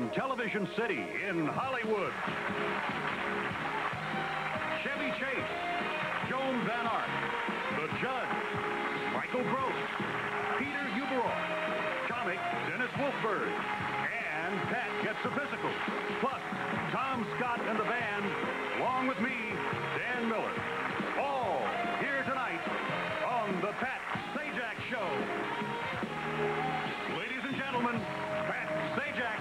from Television City in Hollywood, Chevy Chase, Joan Van Ark, The Judge, Michael Gross, Peter Uberoff, comic Dennis Wolfberg, and Pat Gets a Physical, plus Tom Scott and the band, along with me, Dan Miller. All here tonight on the Pat Sajak Show. Ladies and gentlemen, Pat Sajak.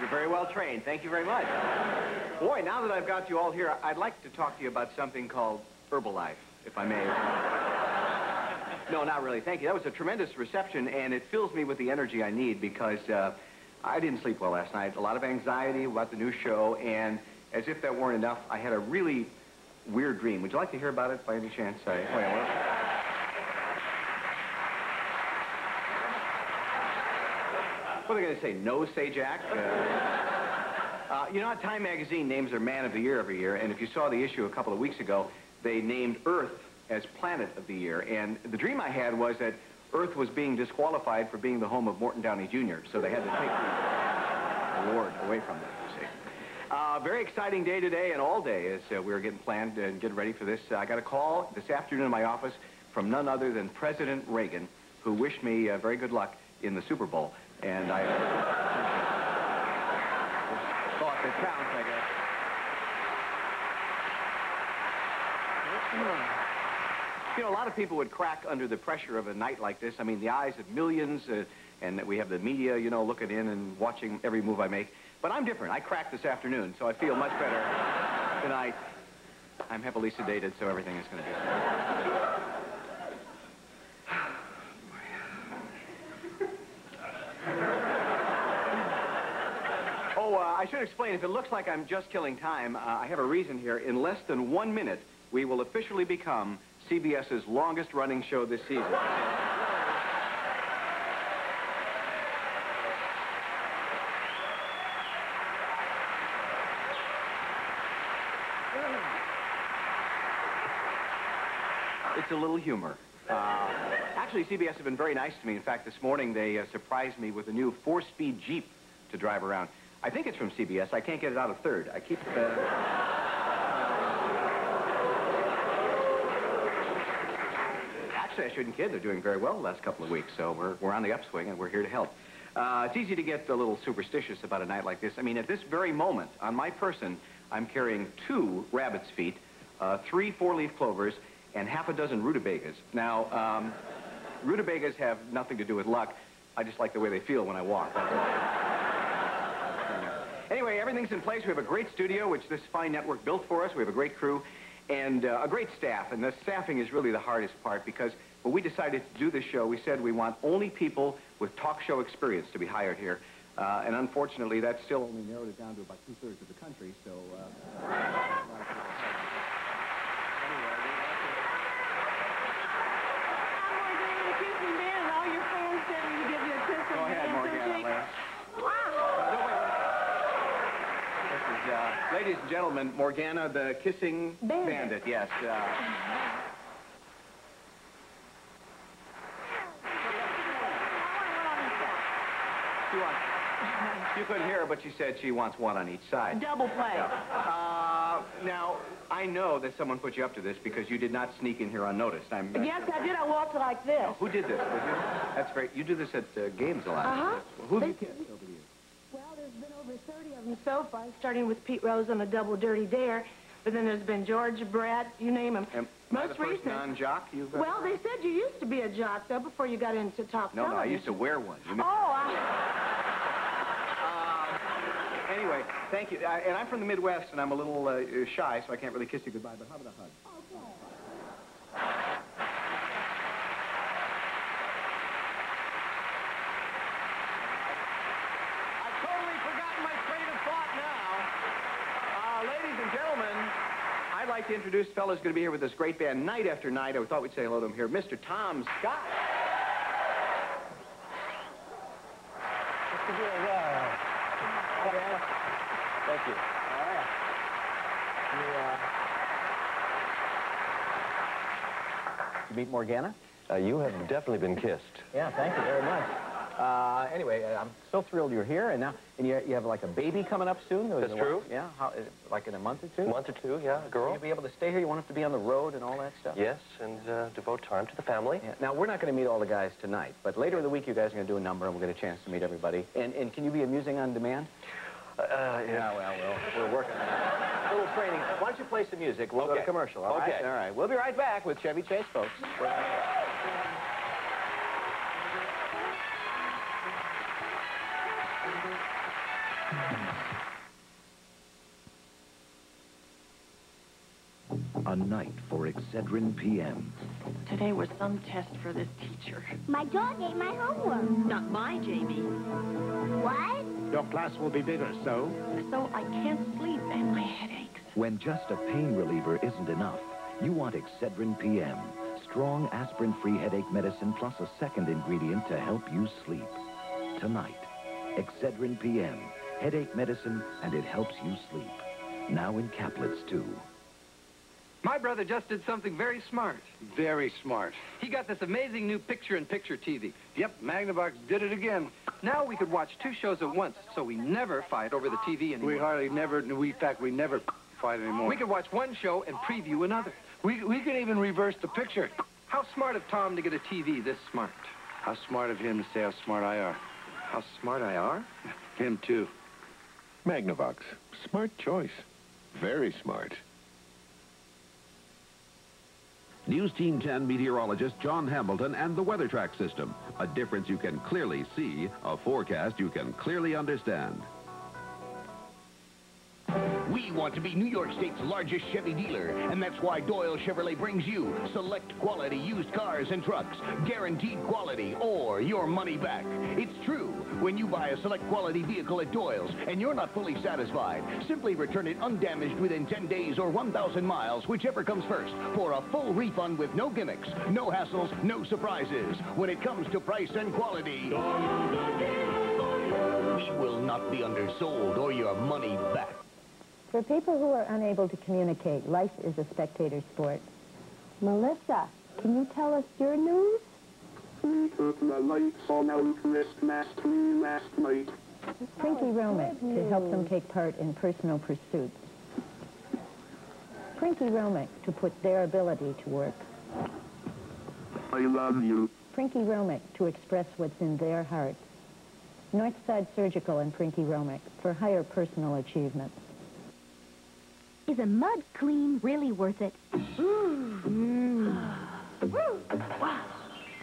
You're very well trained. Thank you very much. Boy, now that I've got you all here, I'd like to talk to you about something called Herbalife, if I may. No, not really. Thank you. That was a tremendous reception, and it fills me with the energy I need because I didn't sleep well last night. A lot of anxiety about the new show, and as if that weren't enough, I had a really weird dream. Would you like to hear about it by any chance? Oh, yeah, well. What are they going to say? No, Sajak? You know how Time Magazine names their Man of the Year every year, and if you saw the issue a couple of weeks ago, they named Earth as Planet of the Year. And the dream I had was that Earth was being disqualified for being the home of Morton Downey Jr., so they had to take the award away from them, you see. Very exciting day today and all day as we were getting planned and getting ready for this. I got a call this afternoon in my office from none other than President Reagan, who wished me very good luck in the Super Bowl. And I thought that counts, I guess. You know, a lot of people would crack under the pressure of a night like this. I mean, the eyes of millions, and that we have the media, you know, looking in and watching every move I make. But I'm different. I cracked this afternoon, so I feel much better tonight. I'm heavily sedated, so everything is going to be okay. I should explain, if it looks like I'm just killing time, I have a reason here. In less than 1 minute, we will officially become CBS's longest-running show this season. It's a little humor. Actually, CBS have been very nice to me. In fact, this morning, they surprised me with a new 4-speed Jeep to drive around. I think it's from CBS. I can't get it out of third. I keep... Actually, I shouldn't kid. They're doing very well the last couple of weeks, so we're on the upswing, and we're here to help. It's easy to get a little superstitious about a night like this. I mean, at this very moment, on my person, I'm carrying 2 rabbit's feet, 3 4-leaf clovers, and half a dozen rutabagas. Now, rutabagas have nothing to do with luck. I just like the way they feel when I walk. That's all. Anyway, everything's in place. We have a great studio, which this fine network built for us. We have a great crew and a great staff. And the staffing is really the hardest part because when we decided to do this show, we said we want only people with talk show experience to be hired here. And unfortunately, that still only narrowed it down to about 2/3 of the country. So, go ahead, Morgana. Ladies and gentlemen, Morgana, the kissing bandit, yes. You couldn't hear her, but she said she wants one on each side. Double play. Yeah. Now, I know that someone put you up to this because you did not sneak in here unnoticed. Yes, I did. I walked like this. Who did this? That's great. You do this at games a lot. Uh-huh. Who have you kissed over the years? Well, there's been over 30 of them so far, starting with Pete Rose on the Double Dirty Dare. But then there's been George, Brad, you name them. Most recent non-jock you've... Well, they said you used to be a jock, though, before you got into talk television. No, I used to wear one. Anyway, thank you. And I'm from the Midwest, and I'm a little shy, so I can't really kiss you goodbye, but how about a hug? like to introduce the fellow who's going to be here with this great band night after night. I thought we'd say hello to him here, Mr. Tom Scott. Thank you. All right. You meet Morgana? You have definitely been kissed. Yeah, thank you very much. Anyway, I'm so thrilled you're here, and you have like a baby coming up soon. That's true. Yeah, like in a month or two? A month or two, yeah, a girl. Will you be able to stay here? You won't have to be on the road and all that stuff? Yes, and devote time to the family. Yeah. Now, we're not going to meet all the guys tonight, but later in the week you guys are going to do a number, and we'll get a chance to meet everybody. And can you be amusing on demand? Yeah, well, we're working on it. A little training. Why don't you play some music? We'll go to commercial, all right? Okay. All right. We'll be right back with Chevy Chase, folks. A night for Excedrin PM. Today was some test for this teacher. My dog ate my homework. Not my Jamie. What? Your class will be bigger, so? So I can't sleep and my head aches. When just a pain reliever isn't enough, you want Excedrin PM. Strong aspirin-free headache medicine plus a second ingredient to help you sleep. Tonight, Excedrin PM. Headache medicine, and it helps you sleep. Now in caplets, too. My brother just did something very smart. Very smart. He got this amazing new picture-in-picture TV. Yep, Magnavox did it again. Now we could watch 2 shows at once, so we never fight over the TV anymore. We hardly never, in fact, we never fight anymore. We could watch one show and preview another. We can even reverse the picture. How smart of Tom to get a TV this smart. How smart of him to say how smart I are. How smart I are? Him, too. Magnavox. Smart choice. Very smart. News Team 10 meteorologist John Hamilton and the Weather Track System. A difference you can clearly see, a forecast you can clearly understand. We want to be New York State's largest Chevy dealer, and that's why Doyle Chevrolet brings you select quality used cars and trucks, guaranteed quality, or your money back. It's true. When you buy a select quality vehicle at Doyle's and you're not fully satisfied, simply return it undamaged within 10 days or 1,000 miles, whichever comes first, for a full refund with no gimmicks, no hassles, no surprises. When it comes to price and quality, we will not be undersold or your money back. For people who are unable to communicate, life is a spectator sport. Melissa, can you tell us your news? We took the lights on out Christmas tree last night. Prinky Romick to help them take part in personal pursuits. Prinky Romick to put their ability to work. I love you. Prinky Romick to express what's in their hearts. Northside Surgical and Prinky Romick for higher personal achievement. Is a mud clean really worth it?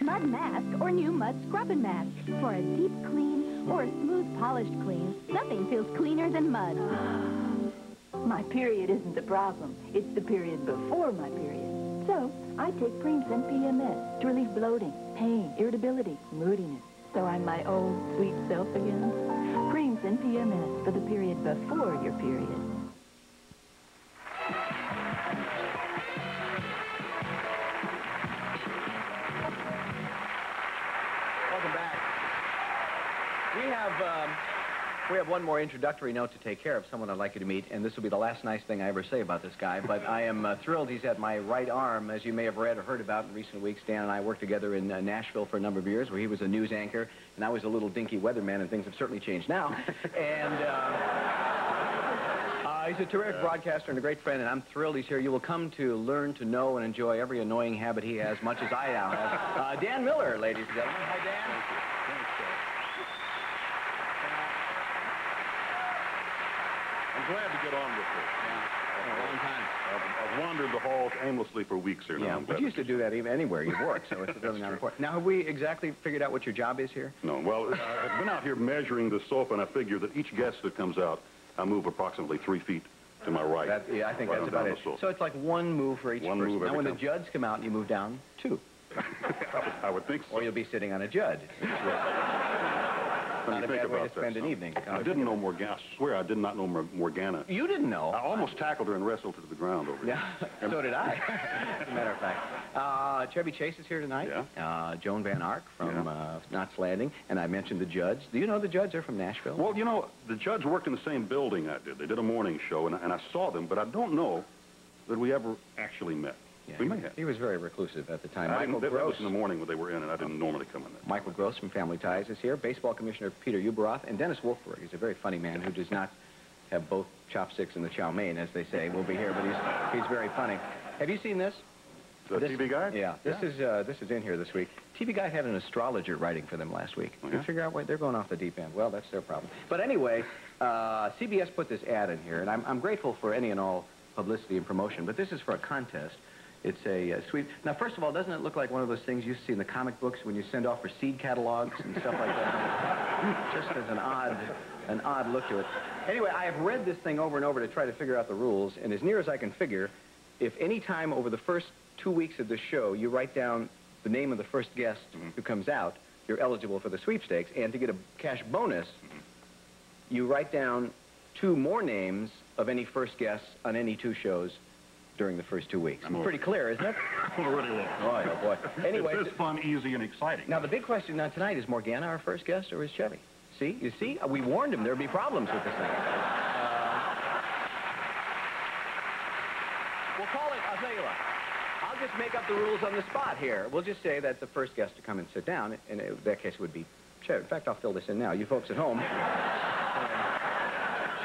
Mud mask or new mud scrubbing mask. For a deep clean or a smooth polished clean, nothing feels cleaner than mud. My period isn't the problem. It's the period before my period. So I take Preemsen PMS to relieve bloating, pain, irritability, moodiness. So I'm my old sweet self again. Preemsen PMS for the period before your period. Welcome back. We have one more introductory note to take care of, someone I'd like you to meet, and this will be the last nice thing I ever say about this guy, but I am thrilled he's at my right arm. As you may have read or heard about in recent weeks, Dan and I worked together in Nashville for a number of years, where he was a news anchor, and I was a little dinky weatherman, and things have certainly changed now. And he's a terrific broadcaster and a great friend, and I'm thrilled he's here. You will come to learn to know and enjoy every annoying habit he has, much as I now have. Dan Miller, ladies and gentlemen. Hi, Dan. Thank you. Thanks, I'm glad to get on with this. A long time. I've wandered the halls aimlessly for weeks here now. Yeah, but you used to do that even anywhere you work, so it's really not important. Now, have we exactly figured out what your job is here? No, well, I've been out here measuring the soap, and I figure that each guest that comes out, I move approximately 3 feet to my right. Yeah, I think that's about it. So it's like one move for each person. Move now, when time. the judds come out, you move down 2. I would think so. Or you'll be sitting on a judge. when Not you a think bad way about to spend that, an son. evening. I didn't know Morgana. I swear I did not know Morgana. You didn't know? I almost tackled her and wrestled her to the ground over Yeah, so did I, as a matter of fact. Chevy Chase is here tonight. Yeah. Joan Van Ark from Knott's Landing. And I mentioned the Judds. Do you know the Judds are from Nashville? Well, you know, the Judds worked in the same building I did. They did a morning show, and I saw them, but I don't know that we ever actually met. Yeah, we may have. He was very reclusive at the time. That Michael was Gross. in the morning when they were in, and I didn't normally come in there. Michael Gross from Family Ties is here. Baseball Commissioner Peter Uberoth, and Dennis Wolfberg. He's a very funny man who does not have both chopsticks and the chow mein, as they say. Will be here, but he's very funny. Have you seen this? The TV Guide? Yeah. This is in here this week. TV Guide had an astrologer writing for them last week. Oh, Can you figure out why they're going off the deep end? Well, that's their problem. But anyway, CBS put this ad in here, and I'm grateful for any and all publicity and promotion, but this is for a contest. It's a sweet... Now, first of all, doesn't it look like one of those things you see in the comic books when you send off for seed catalogs and stuff like that? Just as an odd look to it. Anyway, I have read this thing over and over to try to figure out the rules, and as near as I can figure, if any time over the first 2 weeks of the show you write down the name of the first guest who comes out, you're eligible for the sweepstakes, and to get a cash bonus, you write down 2 more names of any first guests on any 2 shows during the first 2 weeks. Pretty clear, isn't it? Already lost. Boy, oh boy. Anyway, it's fun, easy, and exciting. Now, the big question now tonight is Morgana our first guest, or is Chevy? See? You see? We warned him there'd be problems with this thing. We'll call it, I'll tell you what. I'll just make up the rules on the spot here. We'll just say that the first guest to come and sit down, and in that case would be Chevy. In fact, I'll fill this in now. You folks at home,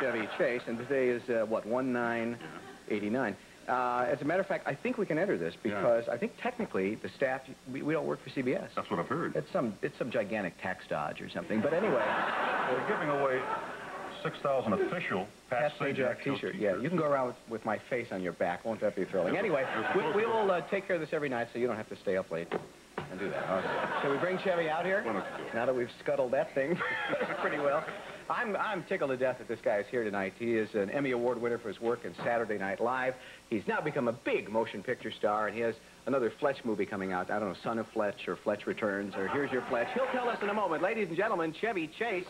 Chevy Chase, and today is, what, 1989. As a matter of fact, I think we can enter this because I think technically the staff, we don't work for CBS. That's what I've heard. It's some gigantic tax dodge or something. But anyway. We're giving away 6,000 official Pat Sajak T-shirt. Yeah, you can go around with my face on your back. Won't that be thrilling? Anyway, we'll take care of this every night so you don't have to stay up late and do that. Okay. Shall we bring Chevy out here? Now that we've scuttled that thing pretty well. I'm tickled to death that this guy is here tonight. He is an Emmy Award winner for his work in Saturday Night Live. He's now become a big motion picture star, and he has another Fletch movie coming out. I don't know, Son of Fletch or Fletch Returns or Here's Your Fletch. He'll tell us in a moment. Ladies and gentlemen, Chevy Chase.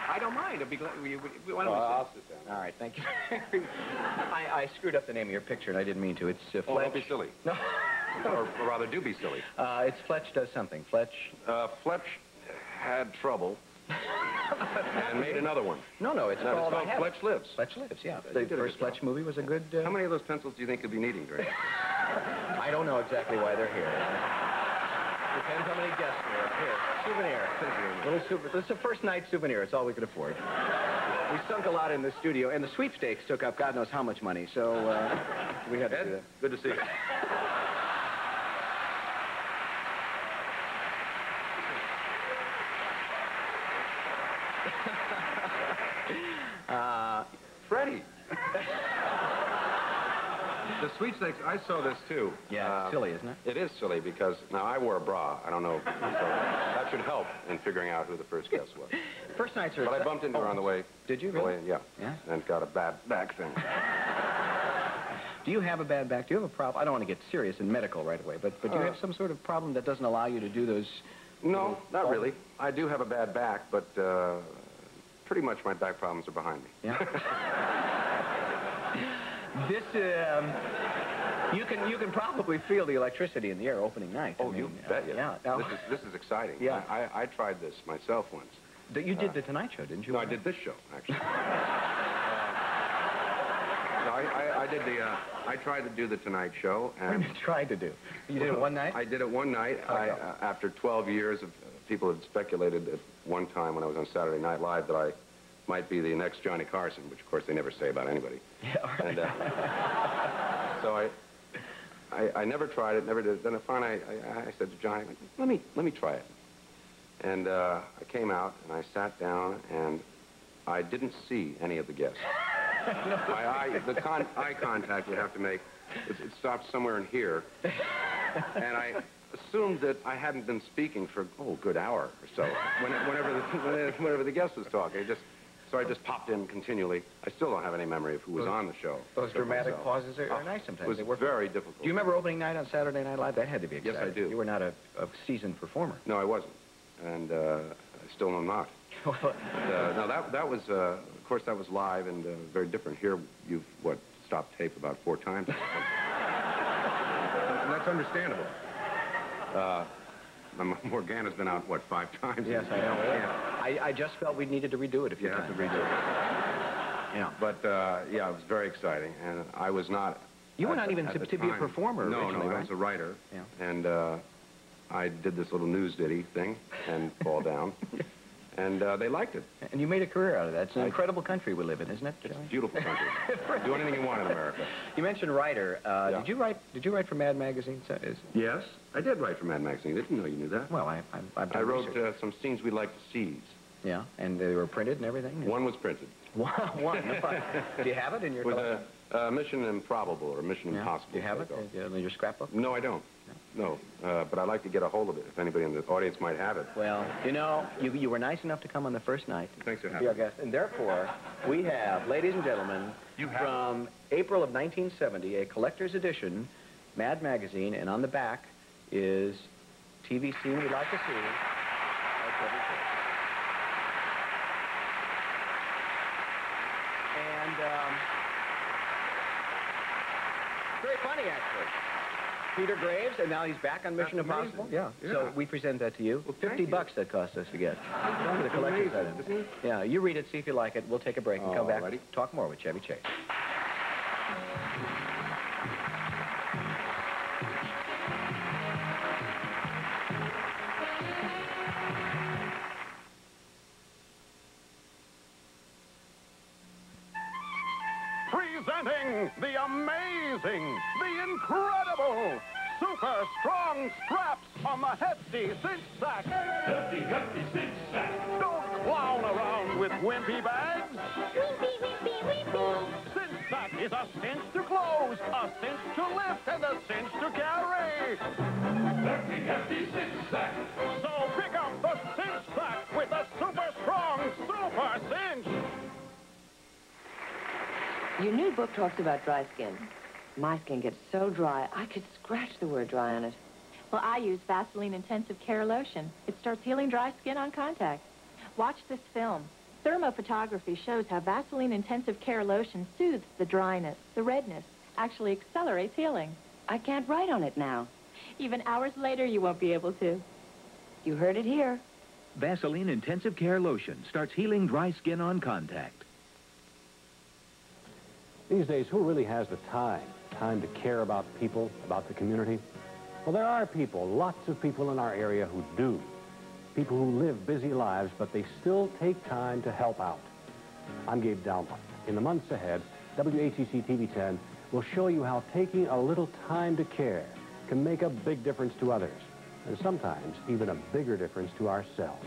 I don't mind. I'd be glad. Why don't I'll sit down. All right, thank you. I screwed up the name of your picture, and I didn't mean to. It's Fletch. Oh, don't be silly. No. or rather, do be silly. It's Fletch Does Something. Fletch. Fletch had trouble and made another one. No, it's called Fletch Lives. Fletch Lives, yeah. The first Fletch movie was a good... How many of those pencils do you think you'll be needing, Greg? I don't know exactly why they're here. Depends how many guests there are. Here, souvenir. This is a first night souvenir. It's all we could afford. We sunk a lot in the studio, and the sweepstakes took up God knows how much money, so we had to do that. Good to see you. Freddie. The sweepstakes, I saw this too. Yeah, it's silly, isn't it? It is silly because, now I wore a bra. I don't know. So that should help in figuring out who the first guest was. First nights are... But I bumped into her on the way. Did you really? Yeah. Yeah? And got a bad back thing. Do you have a bad back? Do you have a problem? I don't want to get serious and medical right away, but do you have some sort of problem that doesn't allow you to do those... No, not really. I do have a bad back, but pretty much my back problems are behind me. Yeah? This, you can probably feel the electricity in the air opening night. Oh, you bet you. Yeah. This is exciting. Yeah. I tried this myself once. You did the Tonight Show, didn't you? No, I did this show, actually. I tried to do the Tonight Show. And what did you try to do? You did it one night? I did it one night. After 12 years, people had speculated at one time when I was on Saturday Night Live that I might be the next Johnny Carson, which, of course, they never say about anybody. Yeah, right. And, so I never tried it, never did. Then finally, I said to Johnny, let me try it. And I came out, and I sat down, and I didn't see any of the guests. Eye contact you have to make, it stopped somewhere in here. And I assumed that I hadn't been speaking for, a good hour or so, whenever the guest was talking. So I just popped in continually. I still don't have any memory of who was on the show. Those dramatic pauses are nice sometimes. It was very difficult. Do you remember opening night on Saturday Night Live? That had to be exciting. Yes, I do. You were not a seasoned performer. No, I wasn't. And I still am not. No, that was, of course, that was live and very different. Here, you've, stopped tape about 4 times. And that's understandable. Morgana's been out, 5 times? Yes, I know. Yeah. I just felt we needed to redo it a few times. You have to redo it. Yeah. But, yeah, it was very exciting. And I was not... You were not even to be a performer originally, right? I was a writer. Yeah. And I did this little news ditty thing and fall down. And they liked it. And you made a career out of that. It's an incredible country we live in, isn't it? It's a beautiful country. Do anything you want in America. You mentioned writer. Yeah. Did you write for Mad Magazine? Yes, I did write for Mad Magazine. I didn't know you knew that. Well, I wrote some scenes we'd like to seize. Yeah, and they were printed and everything? One was printed. One? Do you have it in your collection? With Mission Improbable or Mission Impossible. Do you have it in your scrapbook? No, I don't. No, but I'd like to get a hold of it if anybody in the audience might have it. Well, you were nice enough to come on the first night. Thanks for having me. Be our guest. And therefore, we have, ladies and gentlemen, from April of 1970, a collector's edition, Mad Magazine, and on the back is TV scene we'd like to see. And very funny, actually. Peter Graves, and now he's back on Mission Impossible. Yeah. So we present that to you. Well, $50 that cost us to get. The collector's item. Yeah, you read it, see if you like it. We'll take a break and come back. Talk more with Chevy Chase. Presenting the amazing, the incredible, super strong straps on the hefty cinch sack. Hefty cinch sack. Don't clown around with wimpy bags. Wimpy. Cinch sack is a cinch to close, a cinch to lift, and a cinch to carry. Hefty cinch sack. So pick up the cinch sack with the super strong, super cinch. Your new book talks about dry skin. My skin gets so dry, I could scratch the word dry on it. Well, I use Vaseline Intensive Care Lotion. It starts healing dry skin on contact. Watch this film. Thermophotography shows how Vaseline Intensive Care Lotion soothes the dryness, the redness, actually accelerates healing. I can't write on it now. Even hours later, you won't be able to. You heard it here. Vaseline Intensive Care Lotion starts healing dry skin on contact. These days, who really has the time to care about people, about the community? Well, there are people, lots of people in our area who do. People who live busy lives, but they still take time to help out. I'm Gabe Dalma. In the months ahead, WATC TV 10 will show you how taking a little time to care can make a big difference to others, and sometimes even a bigger difference to ourselves.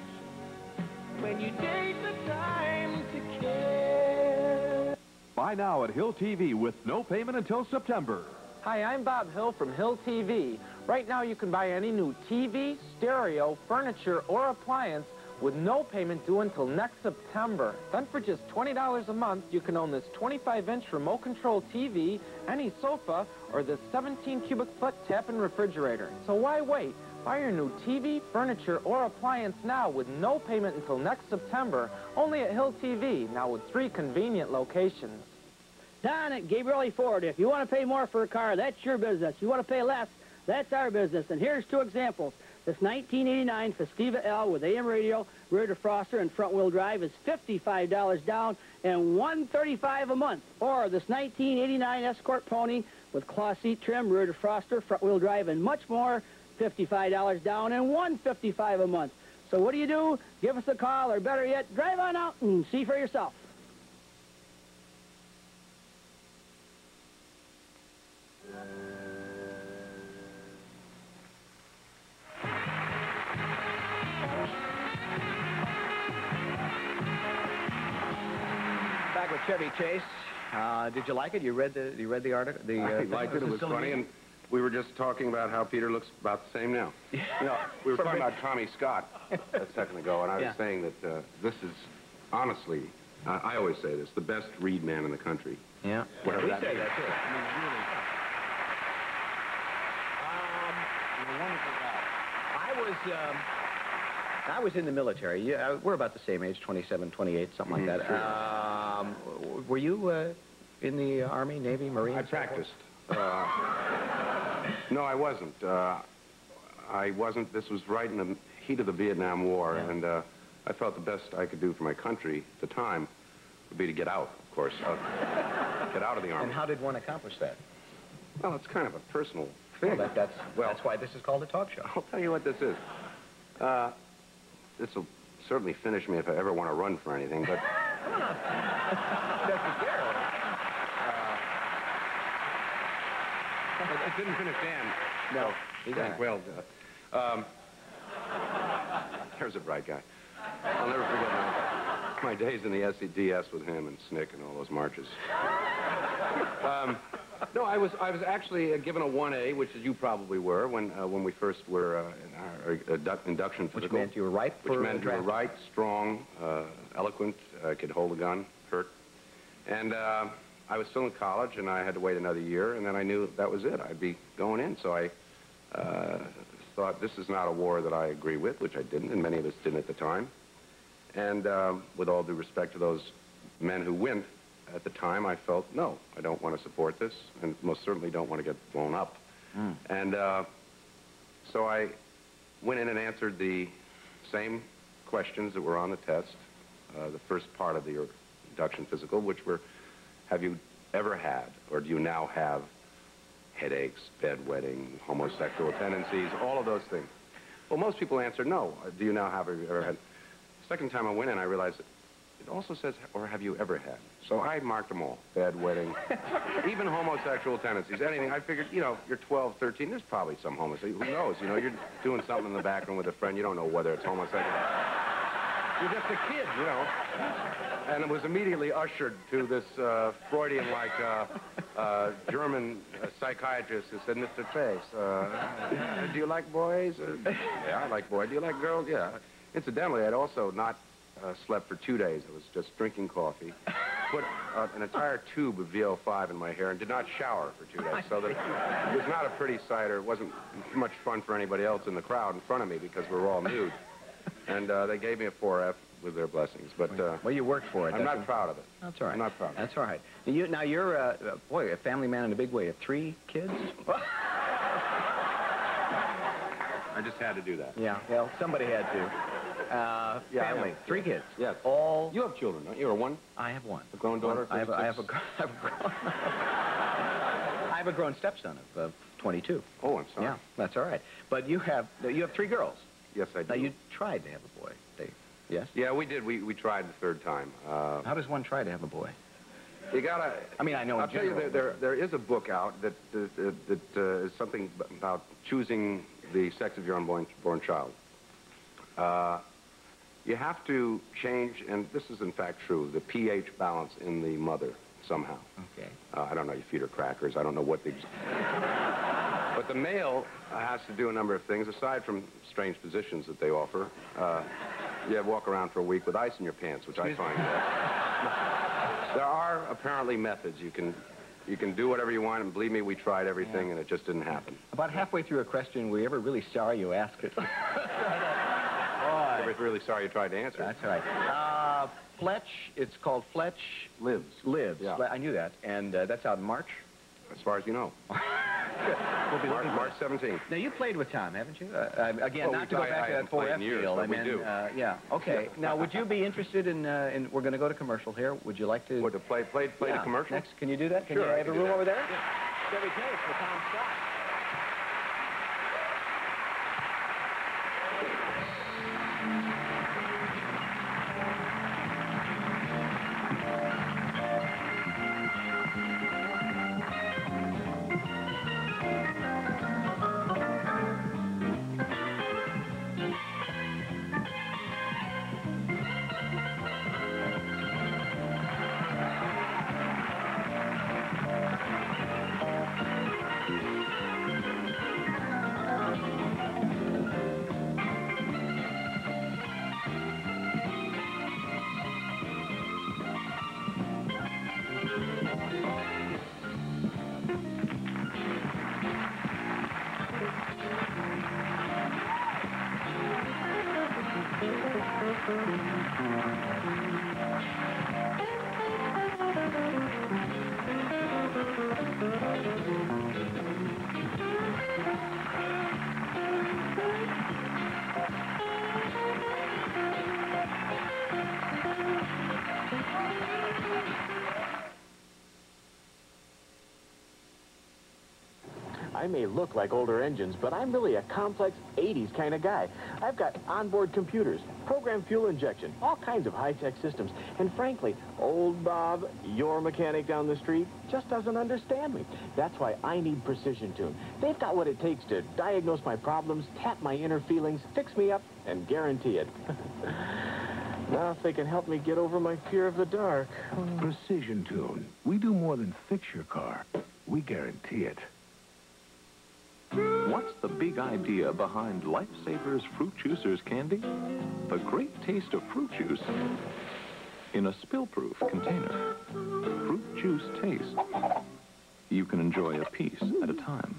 When you take the time to care. Buy now at Hill TV with no payment until September. Hi, I'm Bob Hill from Hill TV. Right now you can buy any new TV, stereo, furniture, or appliance with no payment due until next September. Then for just $20 a month, you can own this 25-inch remote control TV, any sofa, or this 17-cubic-foot tap-in refrigerator. So why wait? Buy your new TV, furniture, or appliance now with no payment until next September, only at Hill TV, now with 3 convenient locations. Don at Gabrielli Ford, if you want to pay more for a car, that's your business. If you want to pay less, that's our business. And here's 2 examples. This 1989 Festiva L with AM radio, rear defroster, and front-wheel drive is $55 down and $135 a month. Or this 1989 Escort Pony with cloth seat trim, rear defroster, front-wheel drive, and much more, $55 down and $155 a month. So what do? Give us a call, or better yet, drive on out and see for yourself. Chevy Chase. Did you like it? You read the article? I liked it. It was funny, and we were just talking about how Peter looks about the same now. You know, we were talking about Tommy Scott a second ago, and I was saying that this is, honestly, I always say this, the best Reed man in the country. Yeah. Whatever we that say means. that, too. I mean, really. I was in the military. Yeah, we're about the same age, 27, 28, something like that. Were you in the Army, Navy, Marines? I practiced. No, I wasn't. I wasn't. This was right in the heat of the Vietnam War, and I felt the best I could do for my country at the time would be to get out, of course. Get out of the Army. And how did one accomplish that? Well, it's kind of a personal thing. Well, that's why this is called a talk show. I'll tell you what this is. This will certainly finish me if I ever want to run for anything, but... It didn't finish Dan. No. Well, there's a bright guy. I'll never forget my days in the SEDS with him and Snick and all those marches. No, I was actually given a 1A, which is you probably were when we first were in our induction physical. Which meant you were right for Which meant you were right, strong, eloquent, could hold a gun, hurt. And I was still in college, and I had to wait another year, and then I knew that was it. I'd be going in. So I thought, this is not a war that I agree with, which I didn't, and many of us didn't at the time. And with all due respect to those men who went, at the time, I felt, no, I don't want to support this, and most certainly don't want to get blown up. And so I went in and answered the same questions that were on the test, the first part of the induction physical, which were, have you ever had, or do you now have, headaches, bedwetting, homosexual tendencies, all of those things? Well, most people answered no. Do you now have, or have you ever had? Second time I went in, I realized it also says, or have you ever had? So I marked them all. Bedwetting, even homosexual tendencies, anything. I figured, you know, you're 12, 13, there's probably some homosexual. Who knows? You know, you're doing something in the back room with a friend. You don't know whether it's homosexual. You're just a kid, you know. And it was immediately ushered to this Freudian-like German psychiatrist who said, Mr. Trace, do you like boys? Yeah, I like boys. Do you like girls? Yeah. Incidentally, I'd also not slept for 2 days. I was just drinking coffee, put an entire tube of VO5 in my hair, and did not shower for 2 days. So that it was not a pretty sight, or it wasn't much fun for anybody else in the crowd in front of me because we were all nude. And they gave me a 4F with their blessings. But well, you worked for it. I'm not proud of it. That's all right. I'm not proud of it. That's all right. Now you're, boy, a family man in a big way. You have 3 kids? I just had to do that. Yeah, well, somebody had to. Family, 3 kids. Yes. All. You have children, don't you? Or one? I have one. A grown daughter? I have a grown stepson of 22. Oh, I'm sorry. Yeah, that's all right. But you have 3 girls. Yes, I do. Now you tried to have a boy. Yes. Yeah, we did. We tried the third time. How does one try to have a boy? You gotta. I mean, I know. I'll tell you, there is a book out that is something about choosing the sex of your unborn child. You have to change, and this is in fact true, the pH balance in the mother somehow. Okay. I don't know, you feed her crackers, I don't know what the... But the male has to do a number of things, aside from strange positions that they offer. You walk around for a week with ice in your pants, which I find... There are apparently methods. You can do whatever you want, and believe me, we tried everything, and it just didn't happen. About halfway through a question, were you ever really sorry you asked it? I was really sorry you tried to answer. That's all right. Fletch, it's called Fletch... Lives. Yeah. I knew that, and that's out in March? As far as you know. We'll be March 17th. Now, you played with Tom, haven't you? Again, well, not to go back to that 4F deal. I mean, we do. Yeah, okay. Now, would you be interested in we're going to go to commercial here. Would you like to... What, to play the commercial? Next, can you do that? Can sure, you have a room over there? Yeah. Chevy Chase for Tom Scott. I may look like older engines, but I'm really a complex 80s kind of guy. I've got onboard computers, programmed fuel injection, all kinds of high-tech systems. And frankly, old Bob, your mechanic down the street, just doesn't understand me. That's why I need Precision Tune. They've got what it takes to diagnose my problems, tap my inner feelings, fix me up, and guarantee it. Now if they can help me get over my fear of the dark. Precision Tune. We do more than fix your car. We guarantee it. What's the big idea behind Lifesavers Fruit Juicers candy? The great taste of fruit juice in a spill-proof container. Fruit juice taste. You can enjoy a piece at a time.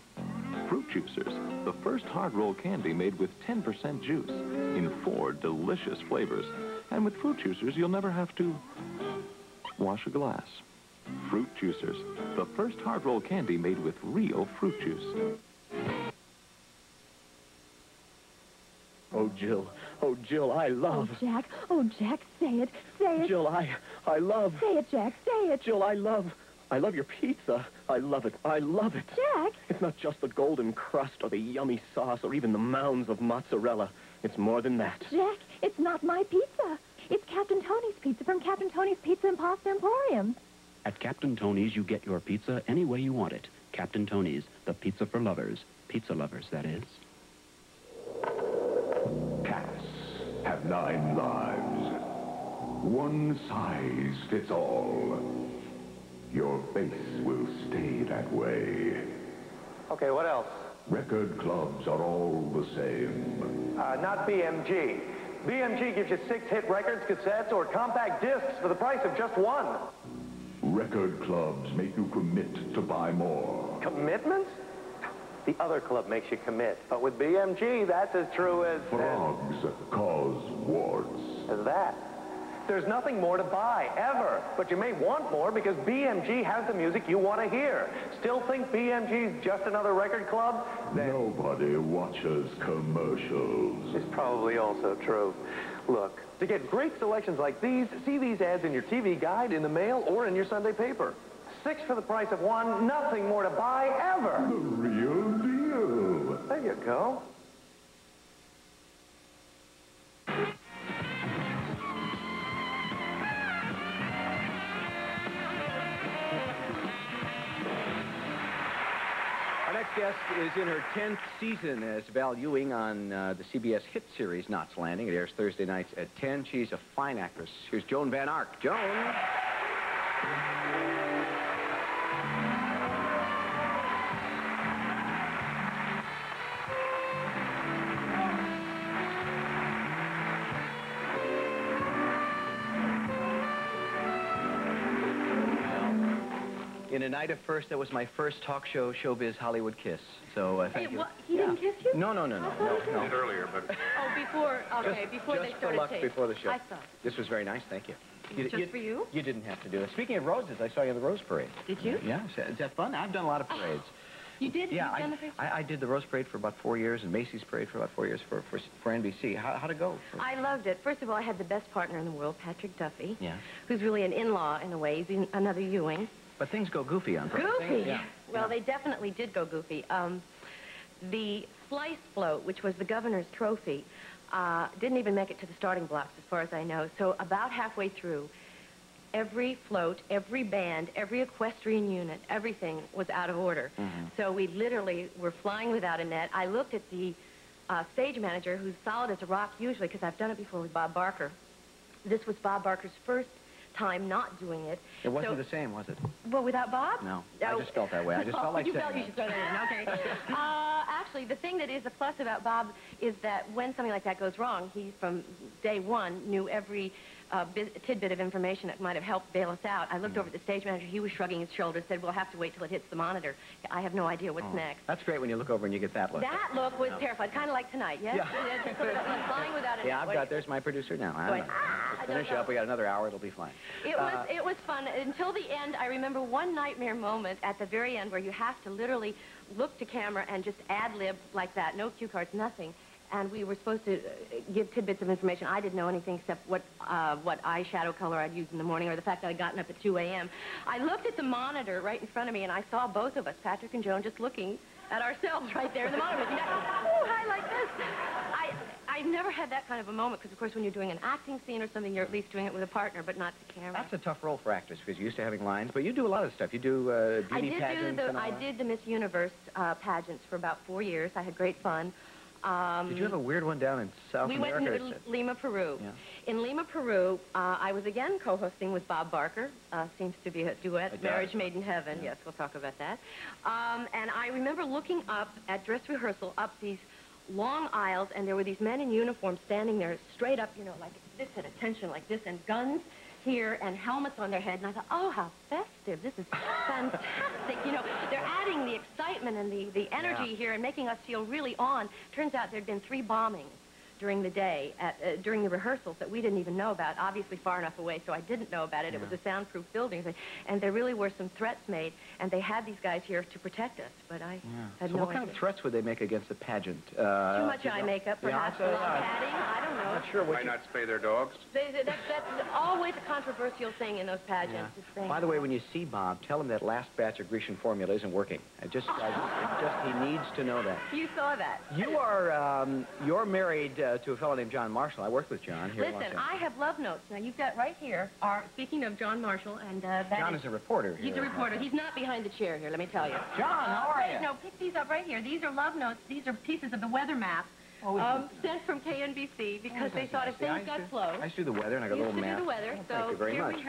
Fruit Juicers, the first hard-rolled candy made with 10% juice in 4 delicious flavors. And with Fruit Juicers, you'll never have to wash a glass. Fruit Juicers, the first hard-rolled candy made with real fruit juice. Oh, Jill, I love... Oh, Jack, say it. Say it. Jill, I love... Say it, Jack, say it. Jill, I love your pizza. I love it. Jack! It's not just the golden crust or the yummy sauce or even the mounds of mozzarella. It's more than that. Jack, it's not my pizza. It's Captain Tony's pizza from Captain Tony's Pizza and Pasta Emporium. At Captain Tony's, you get your pizza any way you want it. Captain Tony's, the pizza for lovers. Pizza lovers, that is. Cats have 9 lives. One size fits all. Your face will stay that way. Okay, what else? Record clubs are all the same. Not BMG. BMG gives you 6 hit records, cassettes, or compact discs for the price of just 1. Record clubs make you commit to buy more. Commitments? The other club makes you commit. But with BMG, that's as true as... Frogs cause warts. As that. There's nothing more to buy, ever. But you may want more because BMG has the music you want to hear. Still think BMG's just another record club? Then Nobody watches commercials. it's probably also true. Look, to get great selections like these, see these ads in your TV guide, in the mail, or in your Sunday paper. 6 for the price of 1, nothing more to buy, ever. The real deal. There you go. Our next guest is in her 10th season as Val Ewing on the CBS hit series Knots Landing. It airs Thursday nights at 10. She's a fine actress. Here's Joan Van Ark. Joan. In a night of first, that was my first talk show, Showbiz Hollywood Kiss. So thank you. What? He didn't kiss you? No. Did earlier, but... Oh, before, okay, before they just started for luck taping. before the show. I saw. This was very nice, thank you. Just for you? You didn't have to do it. Speaking of roses, I saw you in the Rose Parade. Did you? Yeah, is that fun? I've done a lot of parades. You did? Yeah, You've done the first? I did the Rose Parade for about 4 years and Macy's Parade for about 4 years for NBC. How'd it go? I loved it. First of all, I had the best partner in the world, Patrick Duffy, Yeah. who's really an in-law in a way. He's another Ewing. But things go goofy on Broadway. Goofy? Yeah. Well, they definitely did go goofy. The slice float, which was the governor's trophy, didn't even make it to the starting blocks, as far as I know. So about halfway through, every float, every band, every equestrian unit, everything was out of order. So we literally were flying without a net. I looked at the stage manager, who's solid as a rock usually, because I've done it before with Bob Barker. This was Bob Barker's first time not doing it. It wasn't the same, was it? Well, without Bob? No. I just felt that way. I just felt like you saying felt you should throw that in. Okay. Actually, the thing that is a plus about Bob is that when something like that goes wrong, he, from day one, knew every tidbit of information that might have helped bail us out. I looked over at the stage manager. He was shrugging his shoulders, said, we'll have to wait till it hits the monitor. I have no idea what's next. That's great when you look over and you get that look. That look was terrifying. Kind of like tonight, yes? Yeah. Just sort of flying without a net. There's my producer now. Wait. Just finish up. We got another hour. It'll be fine. It was fun. Until the end, I remember one nightmare moment at the very end where you have to literally look to camera and just ad-lib like that. No cue cards, nothing. And we were supposed to give tidbits of information. I didn't know anything except what eyeshadow color I'd use in the morning or the fact that I'd gotten up at 2 a.m. I looked at the monitor right in front of me, and I saw both of us, Patrick and Joan, just looking at ourselves right there in the motor machine. Oh, I like this. I've never had that kind of a moment because, of course, when you're doing an acting scene or something, you're at least doing it with a partner, but not the camera. That's a tough role for actors because you're used to having lines, but you do a lot of stuff. You do beauty pageants and all I that. did the Miss Universe pageants for about 4 years. I had great fun. Did you have a weird one down in South America? We went to Lima, Peru. Yeah. In Lima, Peru, I was again co-hosting with Bob Barker. Seems to be a duet, Marriage Made in Heaven. Yeah. Yes, we'll talk about that. And I remember looking up at dress rehearsal, up these long aisles, and there were these men in uniform standing there straight up, you know, like this at attention, like this, and guns here and helmets on their head. And I thought, oh, how festive. This is fantastic. You know, they're adding the excitement and the energy here and making us feel really on. Turns out there'd been 3 bombings during the day, during the rehearsals that we didn't even know about, obviously far enough away, so I didn't know about it. It was a soundproof building, and there really were some threats made, and they had these guys here to protect us, but I had so no what kind idea. of threats would they make against the pageant? Too much eye makeup, perhaps, a lot of padding, I don't know. I'm not sure what Why not spay their dogs? That's always a controversial thing in those pageants. Yeah. By the way, when you see Bob, tell him that last batch of Grecian formula isn't working. He needs to know that. You saw that. You are, you're married to a fellow named John Marshall. I worked with John here. Listen, I have love notes. Now, you've got right here, speaking of John Marshall, and John is a reporter here. He's a reporter. He's not behind the chair here, let me tell you. John, how are you? No, pick these up right here. These are love notes. These are pieces of the weather map. Sent from KNBC because they thought if things got slow. I used to do the weather and I got a little map. Do the weather, Thank you very much. We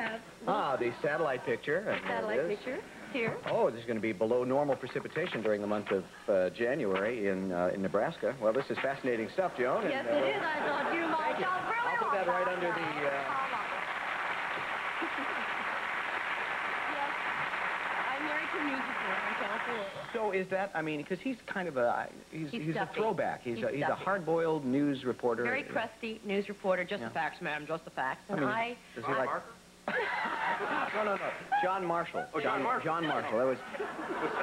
have the satellite picture. Satellite picture here. Oh, there's going to be below normal precipitation during the month of January in Nebraska. Well, this is fascinating stuff, Joan. Yes, it is. I thought you might. I'll put that right under the... Yes, I'm married to a news reporter on Channel 4. So is that, I mean, because he's kind of a, he's a throwback. He's a hard-boiled news reporter. Very crusty news reporter, just the facts, ma'am, just the facts. And does he like... No. John Marshall. Oh, John Marshall. That was,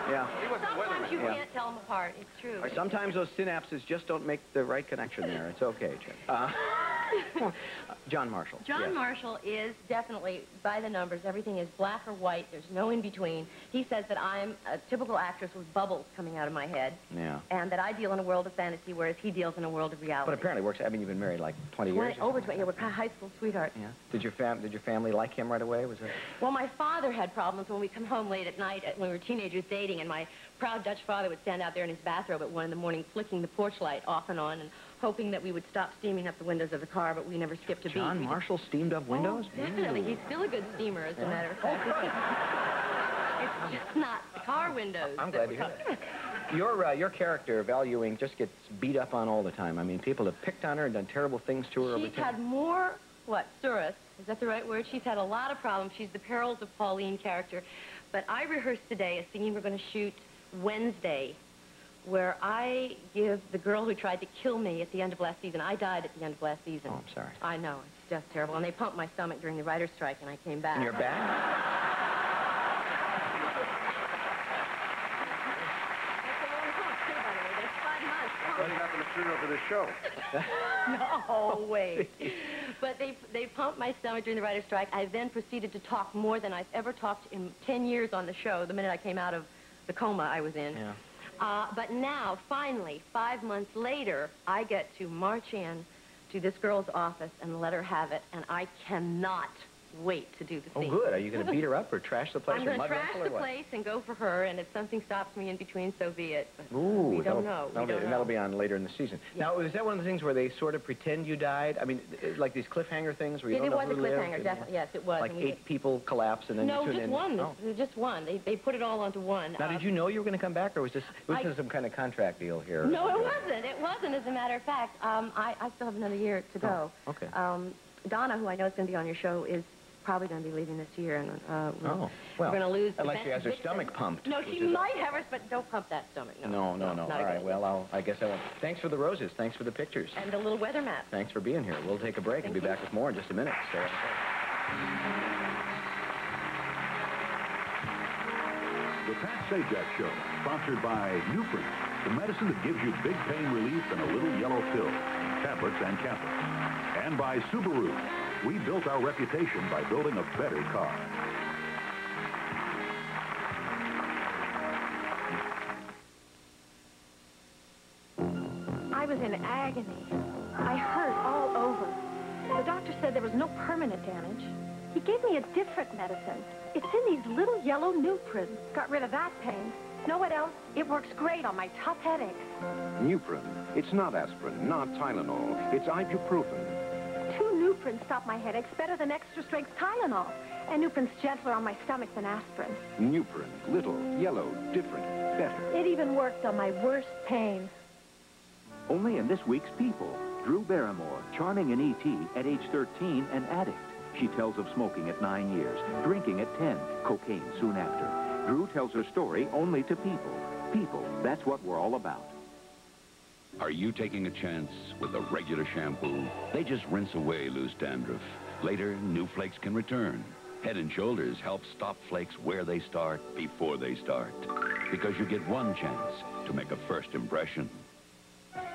yeah. Sometimes you can't tell them apart. It's true. Sometimes those synapses just don't make the right connection there. It's okay, Jim. John Marshall. John Marshall is definitely, by the numbers, everything is black or white. There's no in between. He says that I'm a typical actress with bubbles coming out of my head. Yeah. And that I deal in a world of fantasy, whereas he deals in a world of reality. But apparently works. I mean, you've been married like 20 years. Over 20. Yeah, we're high school sweethearts. Yeah. Did your family like him right away? Was it? Well, my father had problems when we come home late at night when we were teenagers dating, and my proud Dutch father would stand out there in his bathrobe at 1 in the morning, flicking the porch light off and on, and hoping that we would stop steaming up the windows of the car, but we never skipped a beat. John Marshall steamed up windows? Oh, definitely. He's still a good steamer, as a matter of fact. It's just not car windows. I'm glad to hear that. Your character, Valuing, just gets beat up on all the time. I mean, people have picked on her and done terrible things to her. She's had more, Surus, is that the right word? She's had a lot of problems. She's the Perils of Pauline character. But I rehearsed today a scene we're going to shoot Wednesday, where I give the girl who tried to kill me at the end of last season. I died at the end of last season. Oh, I'm sorry. I know. It's just terrible. And they pumped my stomach during the writer's strike, and I came back. And you're back? Running out the material for this show. No, wait. But they pumped my stomach during the writer's strike. I then proceeded to talk more than I've ever talked in 10 years on the show, the minute I came out of the coma I was in. Yeah. But now, finally, 5 months later, I get to march in to this girl's office and let her have it, and I cannot wait to do the scene. Oh, good. Are you going to beat her up or trash the place? I'm going to trash the place and go for her, and if something stops me in between, so be it. But Ooh, we don't know. That'll be on later in the season. Yeah. Now, is that one of the things where they sort of pretend you died? I mean, like these cliffhanger things where you don't know who lived? It was a cliffhanger, definitely. Yes, it was. Like 8 people collapse and then you tune in? No, just one. They put it all onto one. Now, did you know you were going to come back, or was this some kind of contract deal here? No, it wasn't. It wasn't, as a matter of fact. I still have another year to go. Oh, okay. Donna, who I know is going to be on your show, is probably going to be leaving this year, and we're going to lose. Unless she has her stomach pumped. No, she might have hers, but don't pump that stomach. No. All right. Well, I guess I won't. Thanks for the roses. Thanks for the pictures. And the little weather map. Thanks for being here. We'll take a break and be back with more in just a minute. Stay on The Pat Sajak Show, sponsored by Newprint, the medicine that gives you big pain relief in a little yellow pill, tablets and capsules. And by Subaru. We built our reputation by building a better car. in agony. I hurt all over. The doctor said there was no permanent damage. He gave me a different medicine. It's in these little yellow Nuprin. Got rid of that pain. Know what else? It works great on my tough headaches. Nuprin. It's not aspirin, not Tylenol. It's ibuprofen. 2 Nuprin stop my headaches better than extra-strength Tylenol. And Nuprin's gentler on my stomach than aspirin. Nuprin. Little, yellow, different, better. It even worked on my worst pain. Only in this week's People, Drew Barrymore, charming in E.T. at age 13, an addict. She tells of smoking at 9 years, drinking at 10, cocaine soon after. Drew tells her story only to people. People, that's what we're all about. Are you taking a chance with a regular shampoo? They just rinse away loose dandruff. Later, new flakes can return. Head & Shoulders helps stop flakes where they start before they start. Because you get one chance to make a first impression.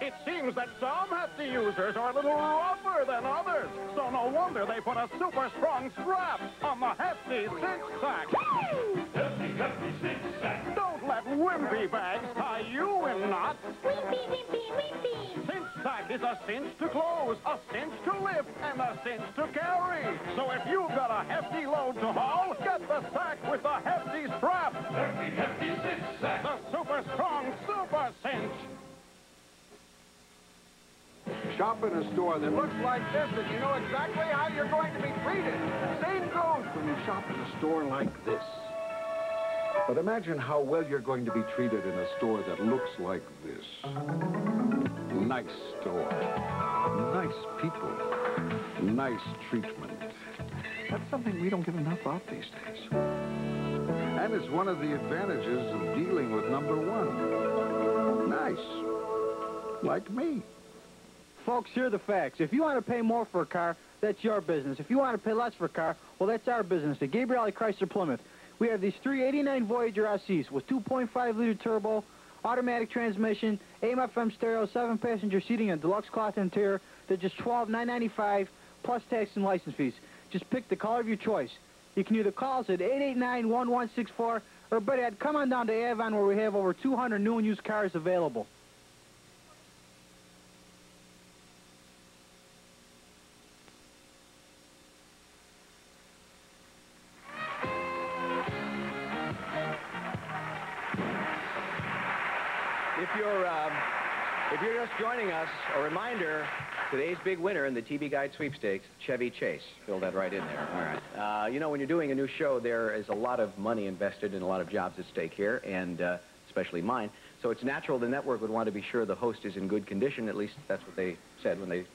It seems that some hefty users are a little rougher than others, so no wonder they put a super strong strap on the Hefty Cinch Sack. Hefty Cinch Sack. Don't let wimpy bags tie you in knots. Wimpy. Cinch Sack is a cinch to close, a cinch to lift, and a cinch to carry. So if you've got a hefty load to haul, get the sack with the hefty strap. Hefty Cinch Sack. The super strong super cinch. Shop in a store that looks like this and you know exactly how you're going to be treated. Same goes when you shop in a store like this. But imagine how well you're going to be treated in a store that looks like this. Nice store. Nice people. Nice treatment. That's something we don't get enough of these days. And it's one of the advantages of dealing with number one. Nice. Like me. Folks, here are the facts. If you want to pay more for a car, that's your business. If you want to pay less for a car, well, that's our business. At Gabrielli Chrysler Plymouth, we have these 389 Voyager SCs with 2.5-liter turbo, automatic transmission, AM/FM stereo, 7-passenger seating, and deluxe cloth interior. They're just $12,995 plus tax and license fees. Just pick the color of your choice. You can either call us at 889-1164, or better yet, come on down to Avon where we have over 200 new and used cars available. If you're just joining us, a reminder, today's big winner in the TV Guide sweepstakes, Chevy Chase. Fill that right in there. All right. You know, when you're doing a new show, there is a lot of money invested and a lot of jobs at stake here, and especially mine. So it's natural the network would want to be sure the host is in good condition. At least that's what they said when they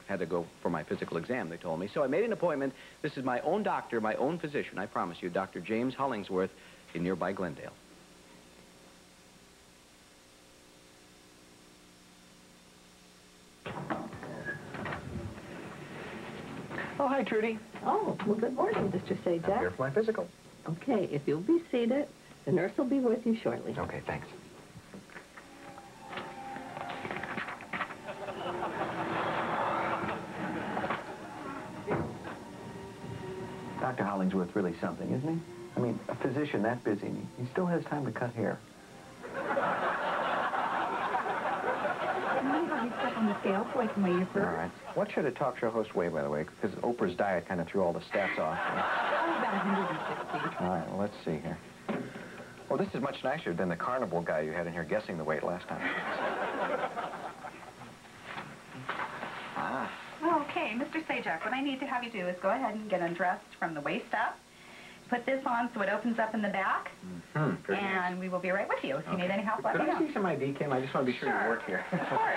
had to go for my physical exam, they told me. So I made an appointment. This is my own doctor, my own physician, I promise you, Dr. James Hollingsworth in nearby Glendale. Oh, hi, Trudy. Oh, well, good morning, Mr. Sajak. I'm here for my physical. Okay, if you'll be seated, the nurse will be with you shortly. Okay, thanks. Dr. Hollingsworth's really something, isn't he? I mean, a physician that busy, he still has time to cut hair. On the scale so I can weigh you first. All right. What should a talk show host weigh, by the way? Because Oprah's diet kind of threw all the stats off. Oh, about 160. All right, well, let's see here. Well, this is much nicer than the carnival guy you had in here guessing the weight last time. Okay, Mr. Sajak, what I need to have you do is go ahead and get undressed from the waist up. Put this on so it opens up in the back. Mm-hmm. And we will be right with you. If you need any help, let me know. Could I see some ID, Kim? I just want to be sure you work here. Of course.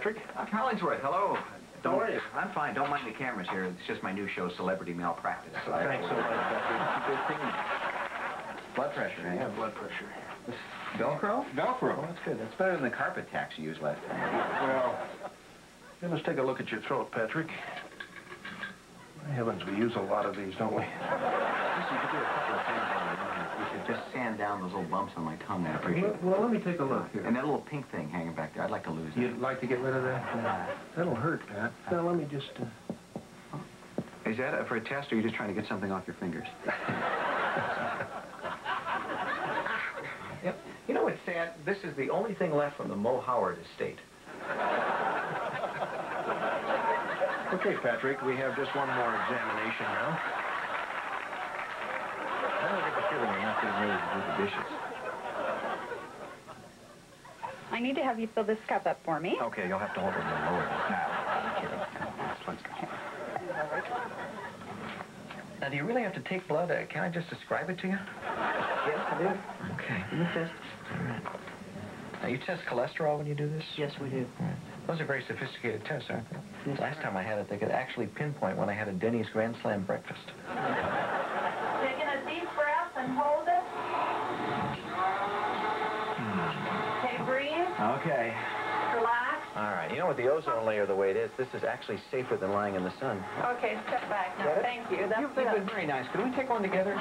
Patrick. Dr. Hollingsworth, hello. How are you? I'm fine. Don't mind the cameras here. It's just my new show, Celebrity Malpractice. Thanks so much, Patrick. Good thing. Blood pressure, eh? Yeah, blood pressure. Velcro? Velcro. Oh, that's good. That's better than the carpet tax you used last time. Well, here, let's take a look at your throat, Patrick. My heavens, we use a lot of these, don't we? Listen, you could do a couple of things on the line. You could just sand down those little bumps on my tongue. I'd appreciate it. Well, let me take a look here. And that little pink thing hanging back there, I'd like to lose that. You'd like to get rid of that? That'll hurt, Pat. Now, let me just... Is that for a test, or are you just trying to get something off your fingers? Yep. You know what's sad? This is the only thing left from the Mo Howard estate. Okay, Patrick, we have just one more examination now. I don't get the feeling you're not getting ready to do the dishes. I need to have you fill this cup up for me. Okay, you'll have to hold it a little lower. I'm kidding. Let's go. Now, do you really have to take blood? Can I just describe it to you? Yes, I do. Okay. Give me a test. All right. Now, you test cholesterol when you do this? Yes, we do. All right. Those are very sophisticated tests, aren't they? Yes. Last time I had it, they could actually pinpoint when I had a Denny's Grand Slam breakfast. Taking a deep breath and hold it. Okay, breathe. Okay. Relax. All right. You know with the ozone layer the way it is, this is actually safer than lying in the sun. Okay, step back now. Thank you. That's You've been very nice. Could we take one together?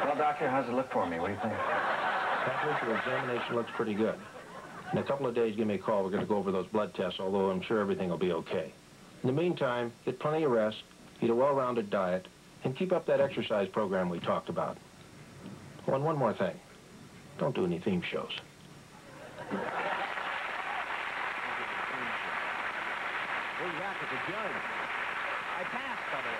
Well, doctor, how's it look for me? What do you think? Patrick, your examination looks pretty good. In a couple of days, give me a call. We're going to go over those blood tests, although I'm sure everything will be okay. In the meantime, get plenty of rest, eat a well-rounded diet, and keep up that exercise program we talked about. Oh, and one more thing. Don't do any theme shows. We're back at the judge. I passed, by the way.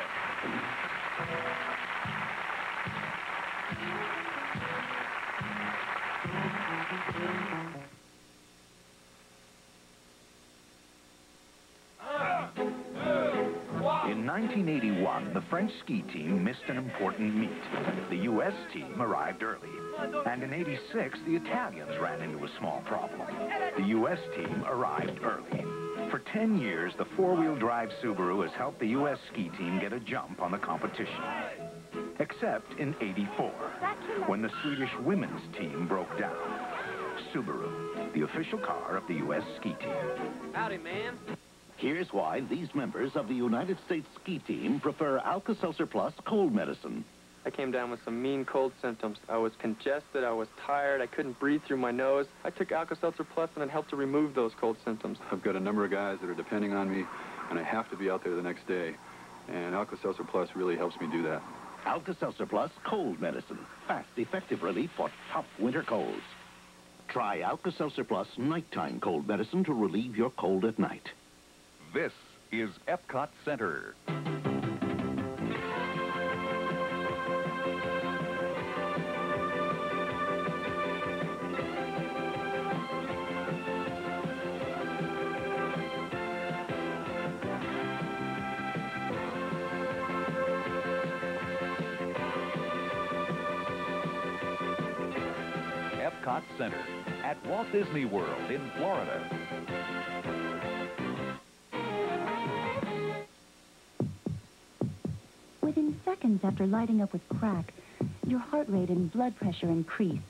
In 1981, the French ski team missed an important meet. The U.S. team arrived early. And in 86, the Italians ran into a small problem. The U.S. team arrived early. For 10 years, the four-wheel drive Subaru has helped the U.S. ski team get a jump on the competition. Except in 84, when the Swedish women's team broke down. Subaru, the official car of the U.S. ski team. Howdy, man. Here's why these members of the United States ski team prefer Alka-Seltzer Plus cold medicine. I came down with some mean cold symptoms. I was congested, I was tired, I couldn't breathe through my nose. I took Alka-Seltzer Plus and it helped to remove those cold symptoms. I've got a number of guys that are depending on me, and I have to be out there the next day. And Alka-Seltzer Plus really helps me do that. Alka-Seltzer Plus cold medicine. Fast, effective relief for tough winter colds. Try Alka-Seltzer Plus nighttime cold medicine to relieve your cold at night. This is Epcot Center. Epcot Center at Walt Disney World in Florida. Within seconds after lighting up with crack, your heart rate and blood pressure increase.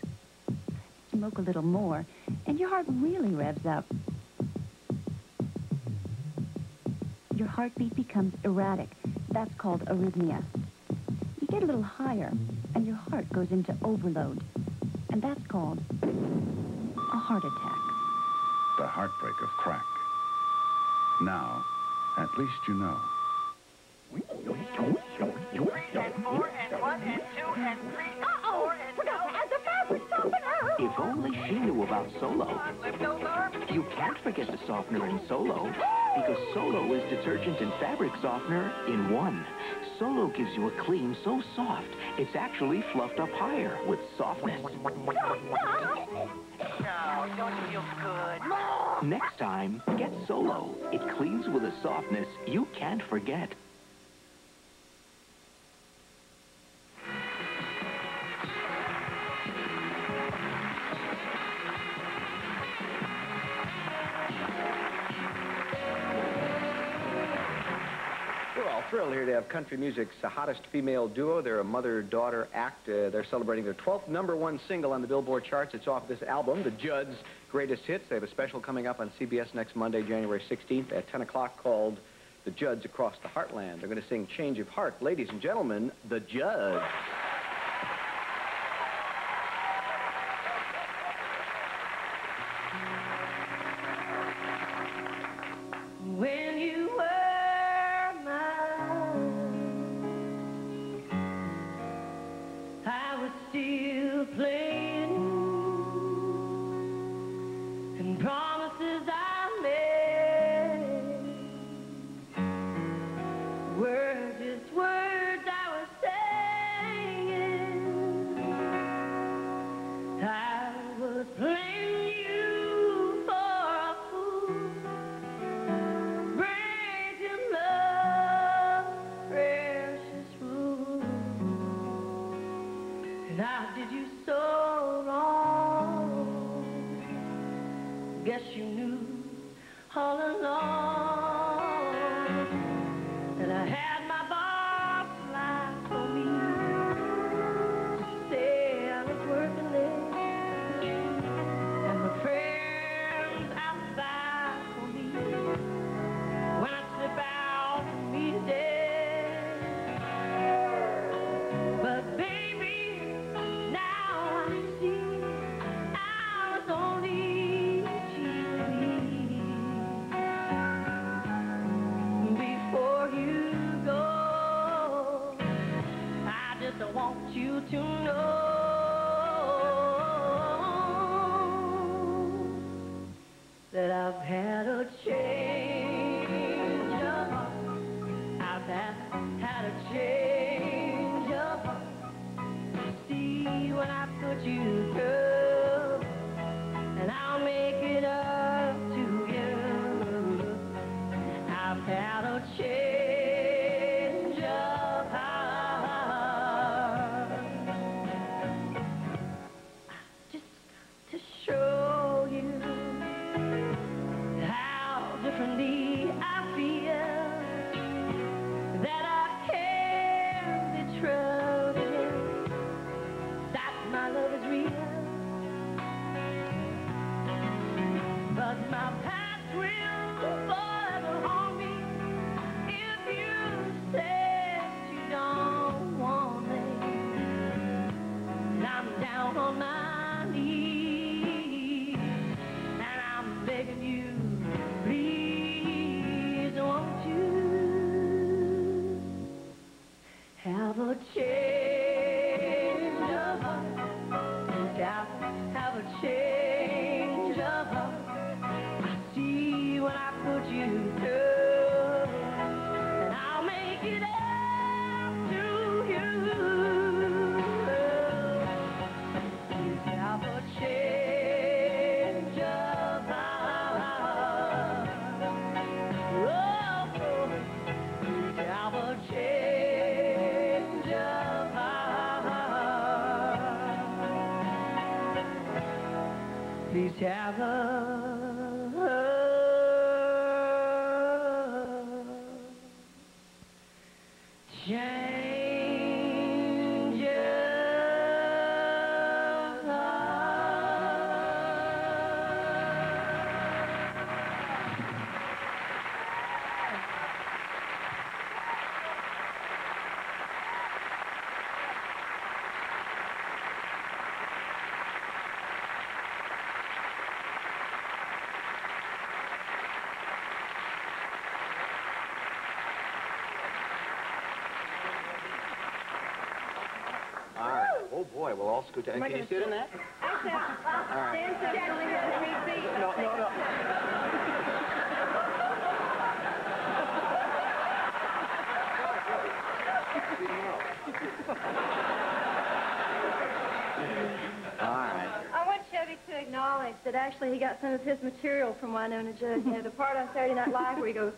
Smoke a little more, and your heart really revs up. Your heartbeat becomes erratic. That's called arrhythmia. You get a little higher, and your heart goes into overload. And that's called a heart attack. The heartbreak of crack. Now, at least you know. And 4 and 1 and 2 and 3 and 4 and forgot to add the fabric softener. If only she knew about Solo. lift those arms. You can't forget the softener in Solo, because Solo is detergent and fabric softener in one. Solo gives you a clean so soft, it's actually fluffed up higher with softness. No, don't you feel good? Next time, get Solo. It cleans with a softness you can't forget. thrilled here to have country music's hottest female duo. They're a mother-daughter act. They're celebrating their 12th #1 single on the Billboard charts. It's off this album, The Judds' Greatest Hits. They have a special coming up on CBS next Monday, January 16th at 10 o'clock called The Judds Across the Heartland. They're going to sing Change of Heart. Ladies and gentlemen, The Judds. When you were mine, I was still playing, and promises I made were just words I was saying. I was playing you for a fool, breaking love's precious rules. And I did you so wrong. Guess you knew all along that I had my boss lie for me to say I was working late, and my friends outside for me when I slip out to meet a day. But baby, now I see I was only cheating. Before you go, I just want you to know that I've had a change of heart. I've had a change of heart. See, when I put you through, and I'll make it up to you. I've had a change of heart. Just to show you how differently I feel, that I can be trusted, that my love is real. But my past will forever haunt me if you said you don't want me. And I'm down on my knees, and I'm begging you, please, won't you have a change of heart? Have a change of heart. I see when I put you through, and I'll make it up to you. Please have a change of heart. Oh, please have a change of heart. Please have a change of All right. Oh, boy, we'll all scoot down. Can you sit in that? Actually, All right. Stand so gently here in the seat. No, no, no. All right. I want Chevy to acknowledge that actually he got some of his material from Winona Judd. You know, the part on Saturday Night Live where he goes,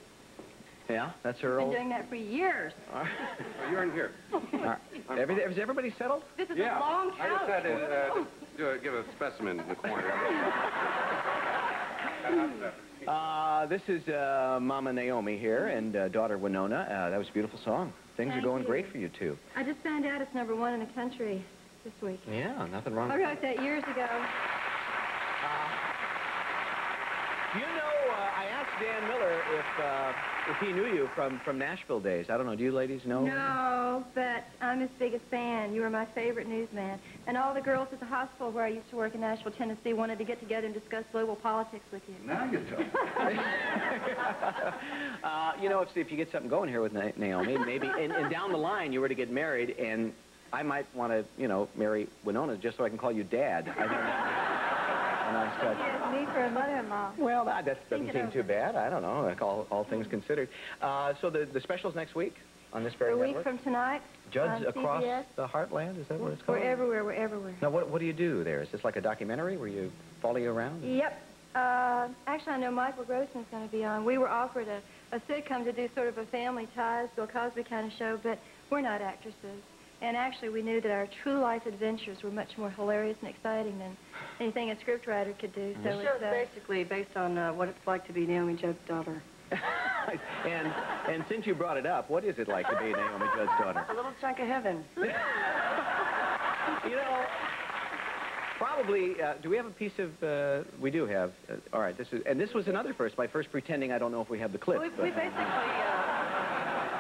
Yeah, that's her been old... doing that for years. All right. Oh, you're in here. All right. Is everybody settled? This is Yeah. a long I just had couch. to give a specimen in the corner. This is Mama Naomi here and daughter Winona. That was a beautiful song. Things are going great for you two. I just found out it's #1 in the country this week. Yeah, nothing wrong I with wrote that years ago. You know, I asked Dan Miller if he knew you from Nashville days. I don't know. Do you ladies know? No, but I'm his biggest fan. You were my favorite newsman. And all the girls at the hospital where I used to work in Nashville, Tennessee, wanted to get together and discuss global politics with you. Now you tell me. You know, if you get something going here with Naomi, maybe, and down the line you were to get married, and I might want to, you know, marry Winona just so I can call you Dad. I think a nice touch. Yes, me for a mother-in-law. Well, that doesn't seem too bad. I don't know, like all things considered. So the special's next week on this very A network? week from tonight. Judds on Across CBS. the Heartland, is that what it's called? We're everywhere, we're everywhere. Now, what do you do there? Is this like a documentary where you follow you around? Yep. Actually, I know Michael Grossman's going to be on. We were offered a sitcom to do sort of a family ties, Bill Cosby kind of show, but we're not actresses. And actually, we knew that our true life adventures were much more hilarious and exciting than anything a scriptwriter could do. So The show's basically based on what it's like to be Naomi Judd's daughter. And since you brought it up, what is it like to be Naomi Judd's daughter? A little chunk of heaven. You know, probably, do we have a piece of, we do have, all right, this was another first, my first pretending I don't know if we have the clip. We basically,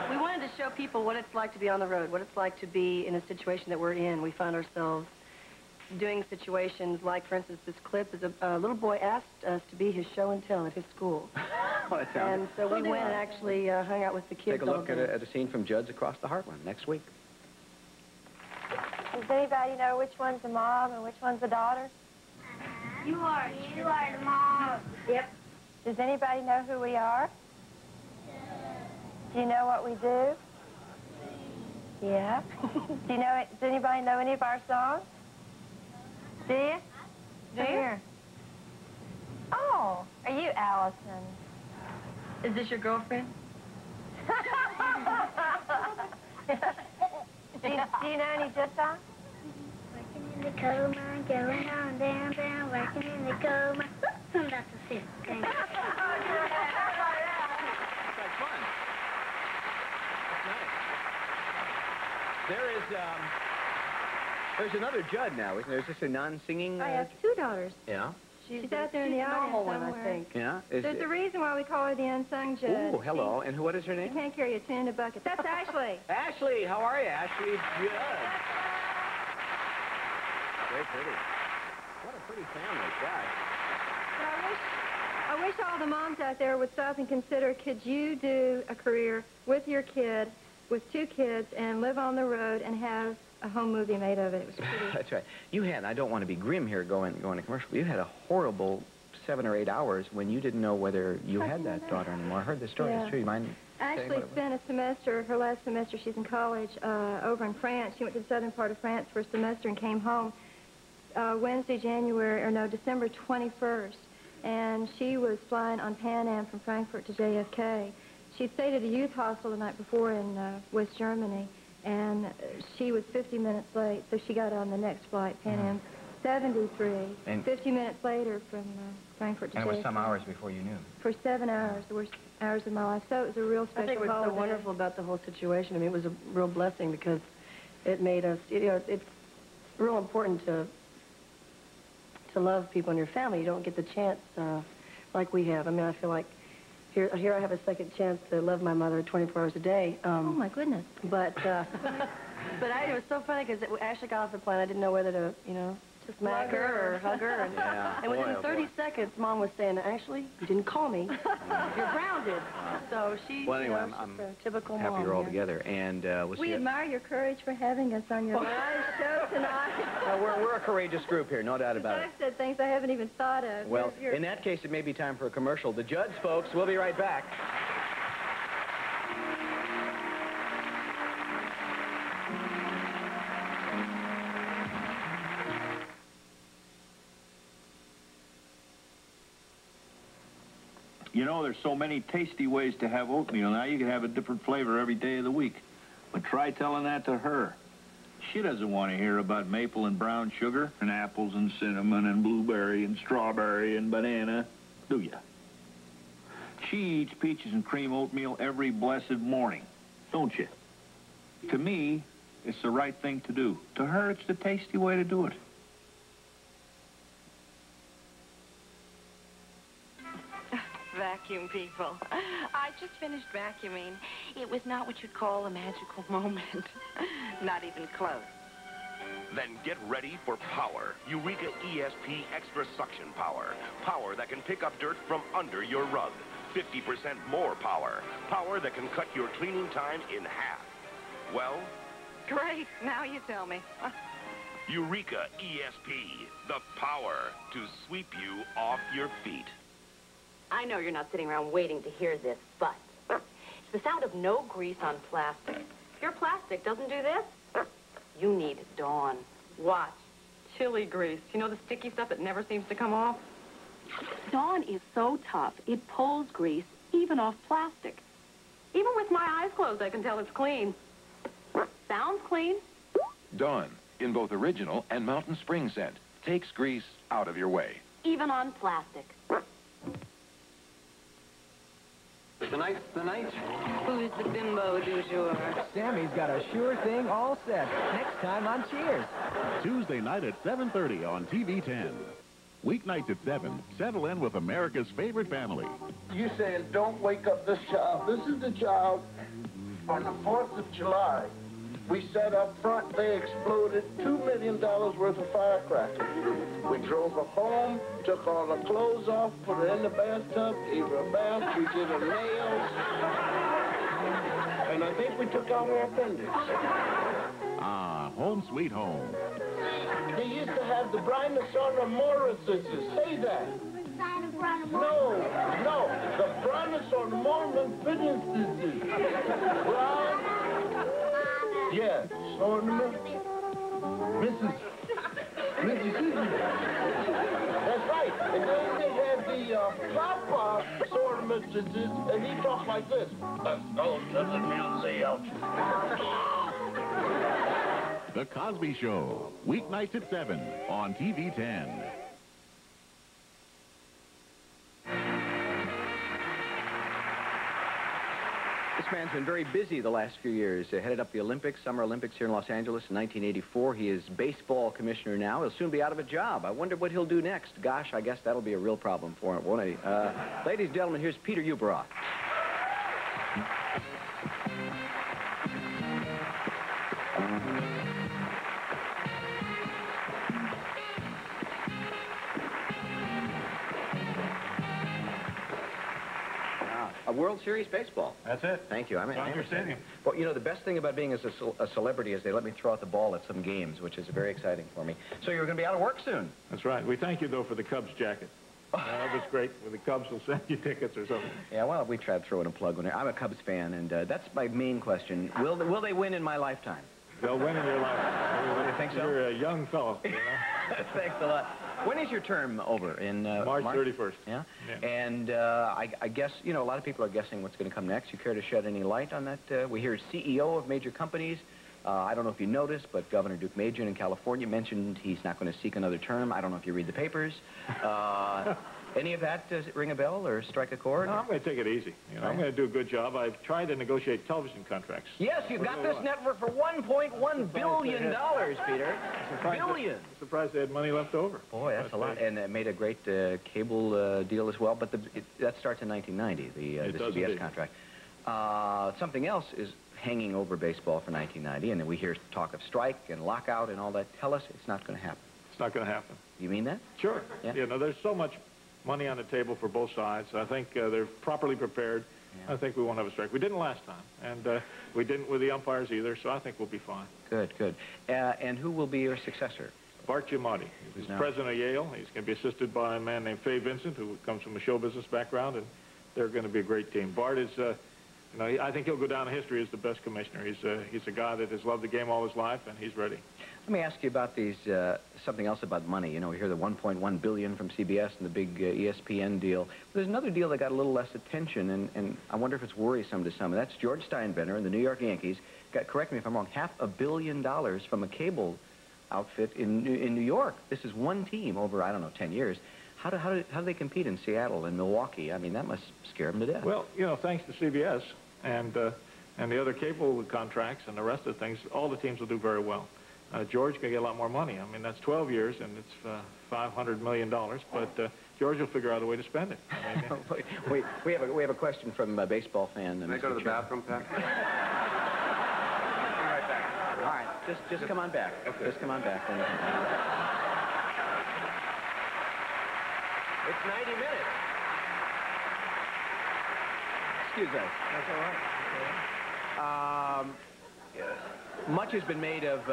we wanted to show people what it's like to be on the road, what it's like to be in a situation that we're in. We found ourselves doing situations like, for instance, this clip is a little boy asked us to be his show and tell at his school. And so we went and actually hung out with the kids. Take a look at a scene from Judds Across the Heartland next week. Does anybody know which one's the mom and which one's the daughter? You are the mom. Yep. Does anybody know who we are? Do you know what we do? Yeah. Do you know it? Does anybody know any of our songs? Do you? Do you? Here. Oh, are you Allison? Is this your girlfriend? Do you know any good songs? Working in the coal mine, going on down, down, working in the coal mine. That's a fit. That's like fun. That's nice. There's another Judd now, isn't there? Is this a non-singing? I have two daughters. Yeah. She's out there in the the audience normal one, somewhere. I think. Yeah. There's a reason why we call her the unsung Judd. Oh, hello. And what is her She name? can't carry a tune in a bucket. That's Ashley. Ashley, how are you? Ashley Judd. Very pretty. What a pretty family, gosh. I wish all the moms out there would stop and consider, could you do a career with your kid, with two kids, and live on the road and have a home movie made of it? It was pretty. That's right. You had, I don't want to be grim here going to commercial, but you had a horrible 7 or 8 hours when you didn't know whether you had that daughter anymore. I heard the story. Yeah. It's true. You mind saying Actually what it was? spent a semester, her last semester, she's in college, over in France. She went to the southern part of France for a semester and came home December 21st. And she was flying on Pan Am from Frankfurt to JFK. She stayed at a youth hostel the night before in West Germany, and she was 50 minutes late, so she got on the next flight, Pan Am 73, And 50 minutes later from Frankfurt to And JFK. it was some hours before you knew. For 7 hours, the worst hours of my life. So it was a real I special think what's so holiday. wonderful about the whole situation, I mean, it was a real blessing because it made us, you know, it's real important to love people in your family. You don't get the chance like we have. I mean, I feel like here I have a second chance to love my mother 24 hours a day. Oh, my goodness. But it was so funny because Ashley got off the plane. I didn't know whether to, you know, smack her or hug her. And, Yeah. and within Boy, oh 30 boy. seconds, Mom was saying, Ashley, you didn't call me. You're grounded. So she, Well, anyway, you know, I'm she's a typical happy mom. you're all yeah. together. And we'll see We you. admire your courage for having us on your live show tonight. We're a courageous group here, no doubt about it. I've said things I haven't even thought of. Well, You're- in that case, it may be time for a commercial. The Judds, folks, we'll be right back. You know, there's so many tasty ways to have oatmeal now. You can have a different flavor every day of the week. But try telling that to her. She doesn't want to hear about maple and brown sugar and apples and cinnamon and blueberry and strawberry and banana, do ya? She eats peaches and cream oatmeal every blessed morning, don't you? To me, it's the right thing to do. To her, it's the tasty way to do it. Vacuum people. I just finished vacuuming. It was not what you'd call a magical moment. Not even close. Then get ready for power. Eureka ESP Extra Suction Power. Power that can pick up dirt from under your rug. 50% more power. Power that can cut your cleaning time in half. Well? Great. Now you tell me. Eureka ESP. The power to sweep you off your feet. I know you're not sitting around waiting to hear this, but it's the sound of no grease on plastic. If your plastic doesn't do this, you need Dawn. Watch. Chili grease. You know the sticky stuff that never seems to come off? Dawn is so tough, it pulls grease even off plastic. Even with my eyes closed, I can tell it's clean. Sounds clean. Dawn, in both original and Mountain Spring scent, takes grease out of your way. Even on plastic. Tonight's the night. Who's the bimbo du jour? Sammy's got a sure thing all set. Next time on Cheers. Tuesday night at 7:30 on TV 10. Weeknights at 7, settle in with America's favorite family. You saying don't wake up this child. This is the child on the 4th of July. We sat up front, they exploded $2 million worth of firecrackers. We drove her home, took all her clothes off, put her in the bathtub, gave her a bath, we did her nails. And I think we took out her appendix. Ah, home sweet home. They used to have the Brontosaurus Morrises. Say that. No, the Brontosaurus Morrises. Brown. Yeah, ornament. Mrs. That's right. And then they had the Papa ornaments, and he talked like this. Let's go to the museum. The Cosby Show, weeknights at 7 on TV 10. This man's been very busy the last few years. Headed up the Olympics, Summer Olympics here in Los Angeles in 1984. He is baseball commissioner now. He'll soon be out of a job. I wonder what he'll do next. Gosh, I guess that'll be a real problem for him, won't it? Ladies and gentlemen, here's Peter Ueberroth. A World Series baseball. That's it. Thank you. I Dodger Stadium. Well, you know, the best thing about being as a celebrity is they let me throw out the ball at some games, which is very exciting for me. So you're going to be out of work soon. That's right. We thank you, though, for the Cubs jacket. That was great. The Cubs will send you tickets or something. Yeah, well, we tried throwing a plug on there. I'm a Cubs fan, and that's my main question. Will they win in my lifetime? They'll win in your lifetime. You think so? You're a young fellow, you know? Thanks a lot. When is your term over? In March 31st. Yeah? And I guess, you know, a lot of people are guessing what's going to come next. You care to shed any light on that? We hear CEO of major companies. I don't know if you noticed, but Governor Duke Majan in California mentioned he's not going to seek another term. I don't know if you read the papers. Any of that, does it ring a bell or strike a chord? No, I'm going to take it easy. You know, I'm going to do a good job. I've tried to negotiate television contracts. Yes, you've got this network for $1.1 billion, Peter. Billion. I'm surprised they had money left over. Boy, that's a lot. And it made a great cable deal as well. But that starts in 1990, the CBS contract. Something else is hanging over baseball for 1990, and then we hear talk of strike and lockout and all that. Tell us it's not going to happen. It's not going to happen. You mean that? Sure. Yeah. You know, there's so much money on the table for both sides. I think they're properly prepared. Yeah. I think we won't have a strike. We didn't last time, and we didn't with the umpires either, so I think we'll be fine. Good, good. And who will be your successor? Bart Giamatti. He's president of Yale. He's going to be assisted by a man named Fay Vincent, who comes from a show business background, and they're going to be a great team. Bart is, you know, I think he'll go down in history as the best commissioner. He's a guy that has loved the game all his life, and he's ready. Let me ask you about these, something else about money. You know, we hear the $1.1 billion from CBS and the big ESPN deal. There's another deal that got a little less attention, and I wonder if it's worrisome to some. And that's George Steinbrenner and the New York Yankees got, correct me if I'm wrong, $500 million from a cable outfit in New York. This is one team over, I don't know, 10 years. How do they compete in Seattle and Milwaukee? I mean, that must scare them to death. Well, you know, thanks to CBS and the other cable contracts and the rest of the things, all the teams will do very well. George can get a lot more money. I mean, that's 12 years, and it's $500 million, but George will figure out a way to spend it. I mean, wait, we have a question from a baseball fan. Can I go to the bathroom, Pat? Be right back. All right, just come on back. Okay. Just come on back. It's 90 minutes. Excuse us. That's all right. Much has been made of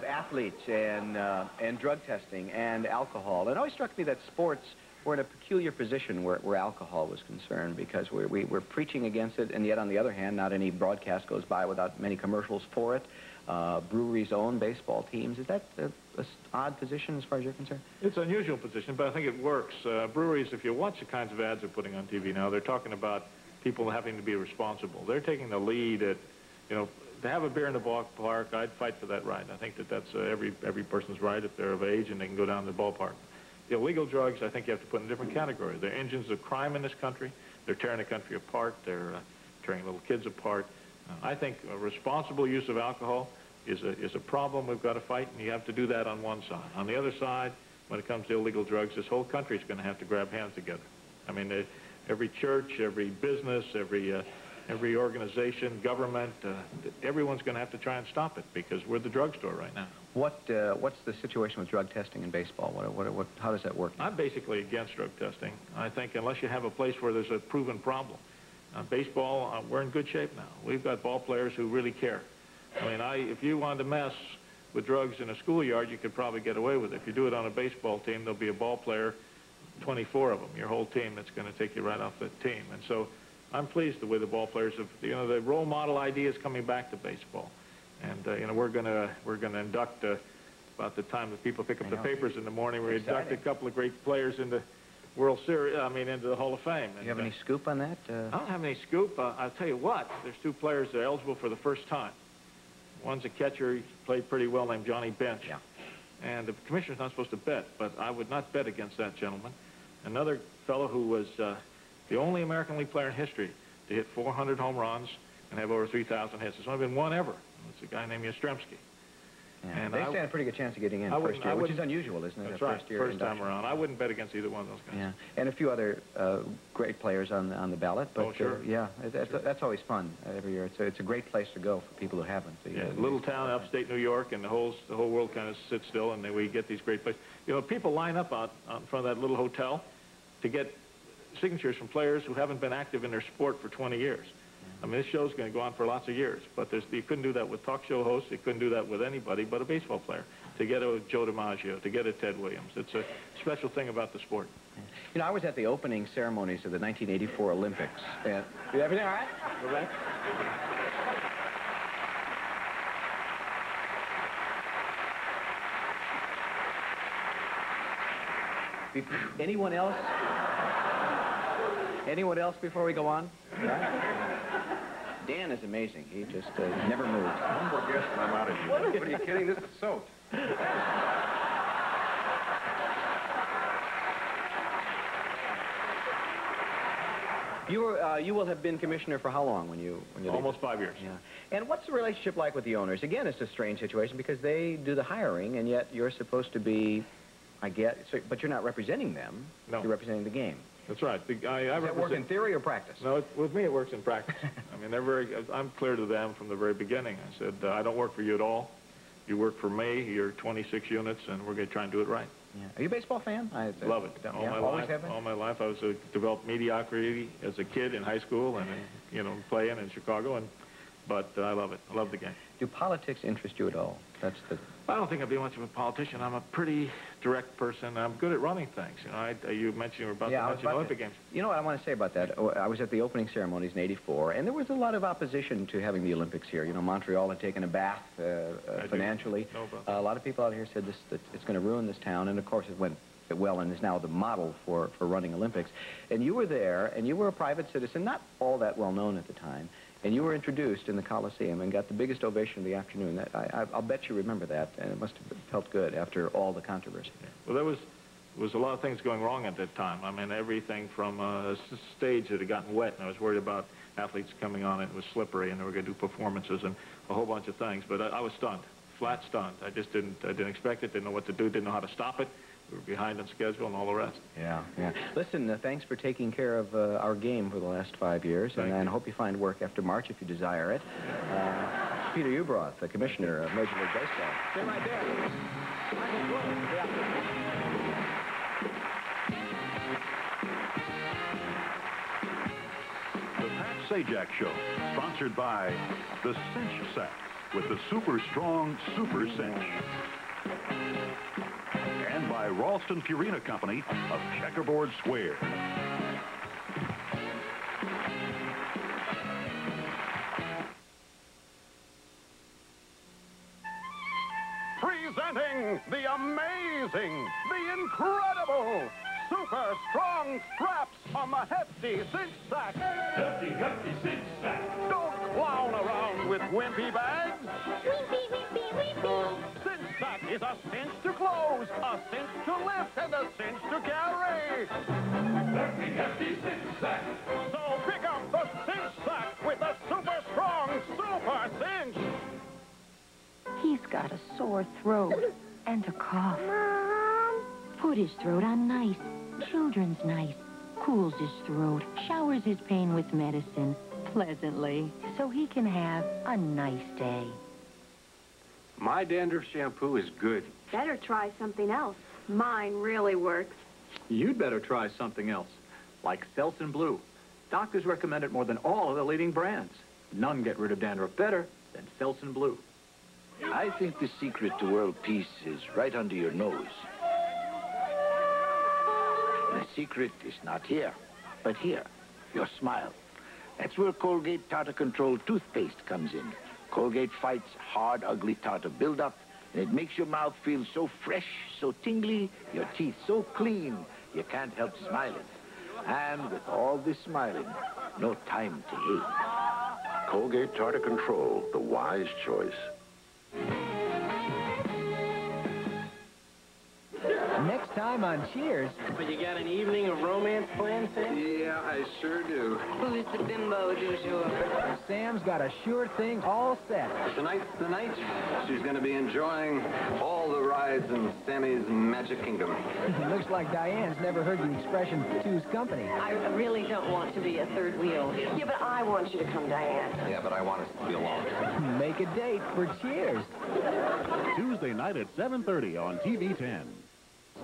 athletes and drug testing and alcohol. It always struck me that sports were in a peculiar position where alcohol was concerned, because we're preaching against it, and yet on the other hand, not any broadcast goes by without many commercials for it. Breweries own baseball teams. Is that an odd position as far as you're concerned? It's an unusual position, but I think it works. Breweries, if you watch the kinds of ads they're putting on TV now, they're talking about people having to be responsible. They're taking the lead at, you know, to have a beer in the ballpark, I'd fight for that right. I think that's every person's right if they're of age and they can go down to the ballpark. The illegal drugs, I think you have to put in a different category. They're engines of crime in this country. They're tearing the country apart. They're tearing little kids apart. I think a responsible use of alcohol is a problem we've got to fight, and you have to do that on one side. On the other side, when it comes to illegal drugs, this whole country is going to have to grab hands together. I mean, every church, every business, every organization, government, everyone's going to have to try and stop it, because we're the drugstore right now. What's the situation with drug testing in baseball? How does that work? I'm basically against drug testing. I think unless you have a place where there's a proven problem. Baseball, we're in good shape now. We've got ball players who really care. I mean, if you wanted to mess with drugs in a schoolyard, you could probably get away with it. If you do it on a baseball team, there'll be a ball player, 24 of them, your whole team, that's going to take you right off the team. And so I'm pleased the way the ball players have, you know, the role model idea is coming back to baseball. And, you know, we're going to induct, about the time that people pick up the papers in the morning, we induct a couple of great players into World Series, into the Hall of Fame. Do you have any scoop on that? I don't have any scoop. I'll tell you what, there's two players that are eligible for the first time. One's a catcher, he played pretty well, named Johnny Bench. Yeah. And the commissioner's not supposed to bet, but I would not bet against that gentleman. Another fellow who was the only American League player in history to hit 400 home runs and have over 3,000 hits. There's only been one ever. It's a guy named Yastrzemski. Yeah, and they stand a pretty good chance of getting in first year, which is unusual, isn't it? That's right, first time around. I wouldn't bet against either one of those guys. Yeah, and a few other great players on the ballot. But, oh, sure. Yeah, that's always fun every year. It's a great place to go for people who haven't. Yeah, little town, upstate New York, and the whole world kind of sits still, and then we get these great places. You know, people line up out in front of that little hotel to get signatures from players who haven't been active in their sport for 20 years. I mean, this show's going to go on for lots of years, but you couldn't do that with talk show hosts. You couldn't do that with anybody but a baseball player. To get a Joe DiMaggio, to get a Ted Williams. It's a special thing about the sport. You know, I was at the opening ceremonies of the 1984 Olympics. And everything all right? Go back. Anyone else? Anyone else before we go on? Right? Dan is amazing. He just never moved. One more guess and I'm out of here. What are you kidding? This is soaked. You will have been commissioner for how long when you almost 5 years. Yeah. And what's the relationship like with the owners? Again, it's a strange situation because they do the hiring, and yet you're supposed to be, I guess, but you're not representing them. No. You're representing the game. That's right. Does that work in theory or practice? No, with me it works in practice. I mean, I'm clear to them from the very beginning. I said, I don't work for you at all. You work for me. You're 26 units, and we're going to try and do it right. Yeah. Are you a baseball fan? Love it. All my life, I was developed mediocrity as a kid in high school and, playing in Chicago, but I love it. I love the game. Do politics interest you at all? I don't think I'd be much of a politician. I'm a pretty direct person. I'm good at running things. You mentioned you were about to mention Olympic Games. You know what I want to say about that? I was at the opening ceremonies in '84, and there was a lot of opposition to having the Olympics here. You know, Montreal had taken a bath financially. A lot of people out here said that it's going to ruin this town, and of course it went well and is now the model for running Olympics. And you were there, and you were a private citizen, not all that well known at the time. And you were introduced in the Coliseum and got the biggest ovation of the afternoon. I'll bet you remember that, and it must have felt good after all the controversy. Well, was a lot of things going wrong at that time. I mean, everything from a stage that had gotten wet, and I was worried about athletes coming on it. It was slippery, and they were going to do performances and a whole bunch of things. But I was stunned, flat stunned. I didn't expect it, didn't know what to do, didn't know how to stop it. We were behind on schedule and all the rest. Yeah. Listen, thanks for taking care of our game for the last 5 years, and I hope you find work after March if you desire it. Peter Ubroth, the commissioner of Major League Baseball. Stay right there. Michael Gross. The Pat Sajak Show, sponsored by the Cinch Sack with the super strong Super Cinch. And by Ralston Purina Company of Checkerboard Square. Presenting the amazing, the incredible, super strong straps on the Hefty Cinch Sack. Hefty Cinch Sack. Don't clown around with wimpy bags. Wimpy. Cinch Sack is a cinch to close, a cinch to lift, and a cinch to carry. Hefty Cinch Sack. So pick up the Cinch Sack with the super strong Super Cinch. He's got a sore throat and a cough. Mom. Put his throat on nice. Children's nice. Cools his throat. Showers his pain with medicine pleasantly so he can have a nice day. My dandruff shampoo is good. Better try something else. Mine really works. You'd better try something else, like Selsun Blue. Doctors recommend it more than all of the leading brands. None get rid of dandruff better than Selsun Blue. I think the secret to world peace is right under your nose. The secret is not here, but here, your smile. That's where Colgate Tartar Control toothpaste comes in. Colgate fights hard, ugly tartar buildup, and it makes your mouth feel so fresh, so tingly, your teeth so clean, you can't help smiling. And with all this smiling, no time to hate. Colgate Tartar Control, the wise choice. Next time on Cheers. But you got an evening of romance planned, Sam? Yeah, I sure do. Who's the bimbo du jour? Sam's got a sure thing all set. Tonight's the night. She's going to be enjoying all the rides in Sammy's Magic Kingdom. Looks like Diane's never heard the expression, choose company. I really don't want to be a third wheel. Yeah, but I want you to come, Diane. Yeah, but I want us to be alone. Make a date for Cheers. Tuesday night at 7:30 on TV 10.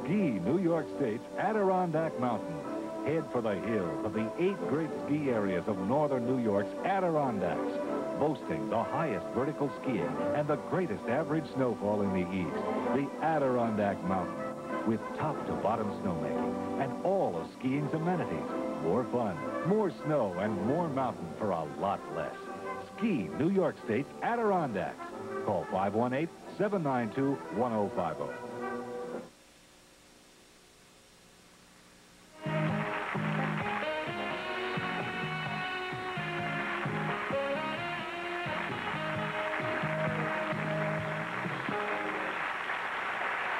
Ski New York State's Adirondack Mountains. Head for the hills of the 8 great ski areas of northern New York's Adirondacks, boasting the highest vertical skiing and the greatest average snowfall in the East. The Adirondack Mountains, with top-to-bottom snowmaking and all of skiing's amenities. More fun, more snow, and more mountain for a lot less. Ski New York State's Adirondacks. Call 518-792-1050.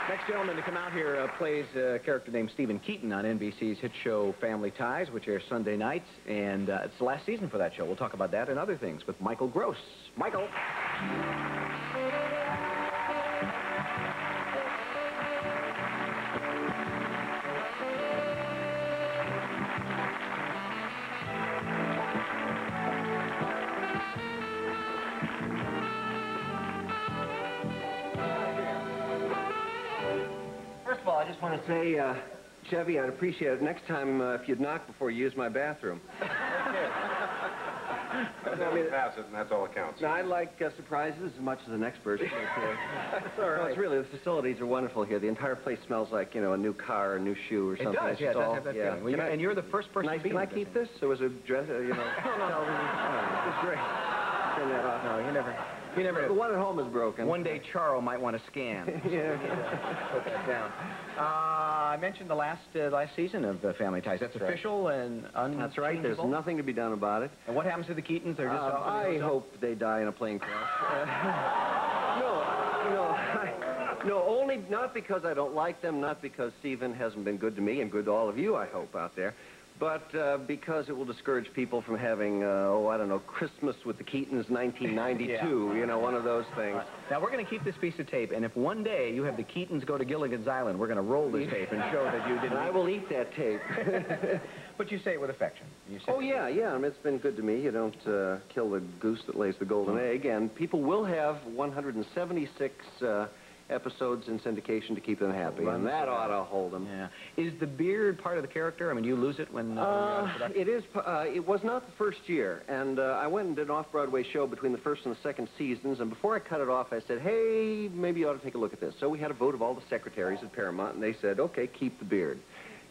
Next gentleman to come out here plays a character named Stephen Keaton on NBC's hit show Family Ties, which airs Sunday nights, and it's the last season for that show. We'll talk about that and other things with Michael Gross. Michael. First of all, I just want to say, Chevy, I'd appreciate it next time if you'd knock before you use my bathroom. Pass it, and that's all that counts. Now, I like surprises as much as an expert. That's all right. No, it's really, the facilities are wonderful here. The entire place smells like, you know, a new car, a new shoe or something. It does, It's yeah, it just does all, have that yeah. feeling. Well, and you're the first person to be Can I in keep this? So was it dress, you know, television? Oh, it's great. Turn that off. No, you never. The one at home is broken. One day Charles might want to scan. Yeah. Put that down. I mentioned the last season of Family Ties. That's official and unchangeable? That's right. There's nothing to be done about it. And what happens to the Keatons? They're just I hope they die in a plane crash. No, only not because I don't like them, not because Stephen hasn't been good to me and good to all of you, I hope, out there, but because it will discourage people from having, I don't know, Christmas with the Keatons 1992, yeah. You know, one of those things. Now, we're going to keep this piece of tape, and if one day you have the Keatons go to Gilligan's Island, we're going to roll this tape and show that you didn't... I will eat that tape. But you say it with affection. You say yeah. I mean, it's been good to me. You don't kill the goose that lays the golden egg, and people will have 176 episodes in syndication to keep them happy, and that ought to hold them. Yeah. Is the beard part of the character? I mean, do you lose it when you're out of production? It is. It was not the first year, and I went and did an off-Broadway show between the first and the second seasons, and before I cut it off, I said, hey, maybe you ought to take a look at this. So we had a vote of all the secretaries at Paramount, and they said, okay, keep the beard.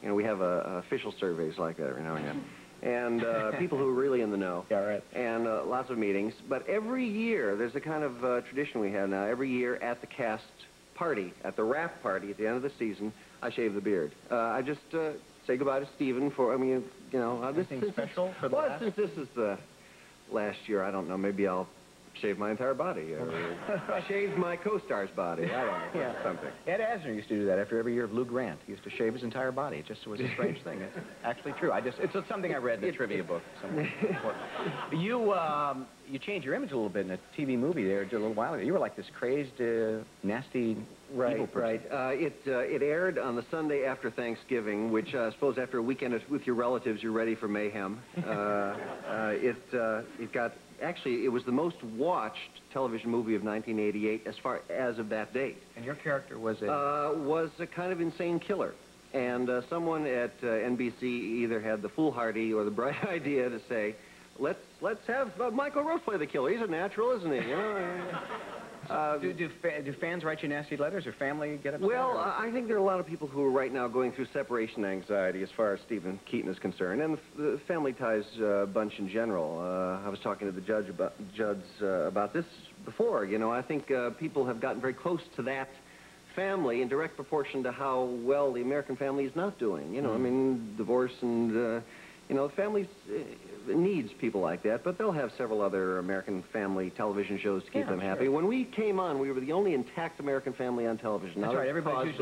You know, we have official surveys like that every now and then. And people who are really in the know. Yeah, right. And lots of meetings. But every year, there's a kind of tradition we have now. Every year at the cast party, at the wrap party at the end of the season, I shave the beard. I just say goodbye to Stephen for, I mean, you know. Anything special for the last? Since this is the last year, I don't know, maybe I'll shave my entire body, or shave my co-star's body. I don't know, something. Ed Asner used to do that after every year of Lou Grant. He used to shave his entire body. It just was a strange thing. It's actually true. It's something I read in a trivia book somewhere. You changed your image a little bit in a TV movie there just a little while ago. You were like this crazed, nasty, evil person. Right. It aired on the Sunday after Thanksgiving, which I suppose after a weekend with your relatives, you're ready for mayhem. It got... Actually, it was the most watched television movie of 1988 as of that date. And your character was was a kind of insane killer. And someone at NBC either had the foolhardy or the bright idea to say, let's have Michael Roach play the killer. He's a natural, isn't he? You know? Do fans write you nasty letters, or family get upset? Well, I think there are a lot of people who are right now going through separation anxiety as far as Stephen Keaton is concerned, and the Family Ties bunch in general. I was talking to the judge about this before. You know, I think people have gotten very close to that family in direct proportion to how well the American family is not doing. You know, I mean, divorce and... you know, families needs people like that, but they'll have several other American family television shows to keep them happy. When we came on, we were the only intact American family on television. That's right. Everybody's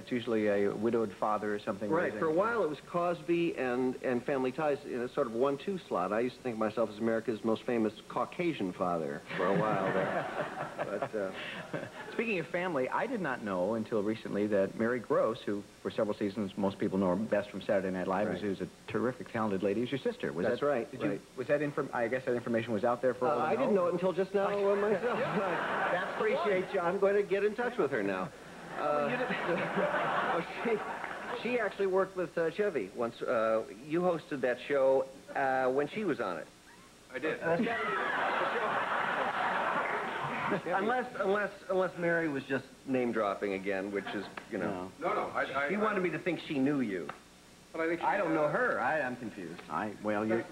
usually a widowed father or something. Right. For a while, it was Cosby and Family Ties in a sort of 1-2 slot. I used to think of myself as America's most famous Caucasian father for a while there. But speaking of family, I did not know until recently that Mary Gross, who for several seasons most people know her best from Saturday Night Live, who's a terrific, talented lady, is your sister. That's right. Was that I guess that information was out there for all I didn't know it until just now myself. That's appreciate you. I'm going to get in touch with her now. She actually worked with Chevy once. You hosted that show when she was on it. I did. Unless Mary was just name dropping again, which is, you know. No. He wanted me to think she knew you. But I think I don't know her. I'm confused. Well, you're...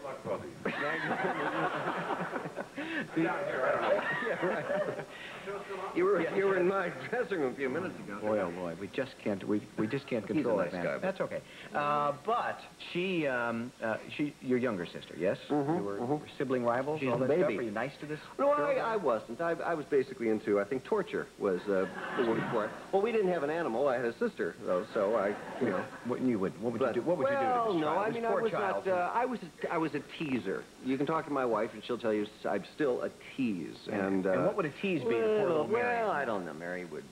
You were in my dressing room a few minutes ago. Boy, oh boy, we just can't control that, man. That's okay. But your younger sister, yes? You were sibling rivals. She's all a that baby. Stuff? Were you nice to this? No, I wasn't. I was basically into. I think torture was the word for it. Well, we didn't have an animal. I had a sister though, so you know. What would you do? What would you do to this child? No, I mean, I was child. not. I was a teaser. You can talk to my wife, and she'll tell you I'm still a tease. And what would a tease be to poor little Mary? Well, I don't know. Mary would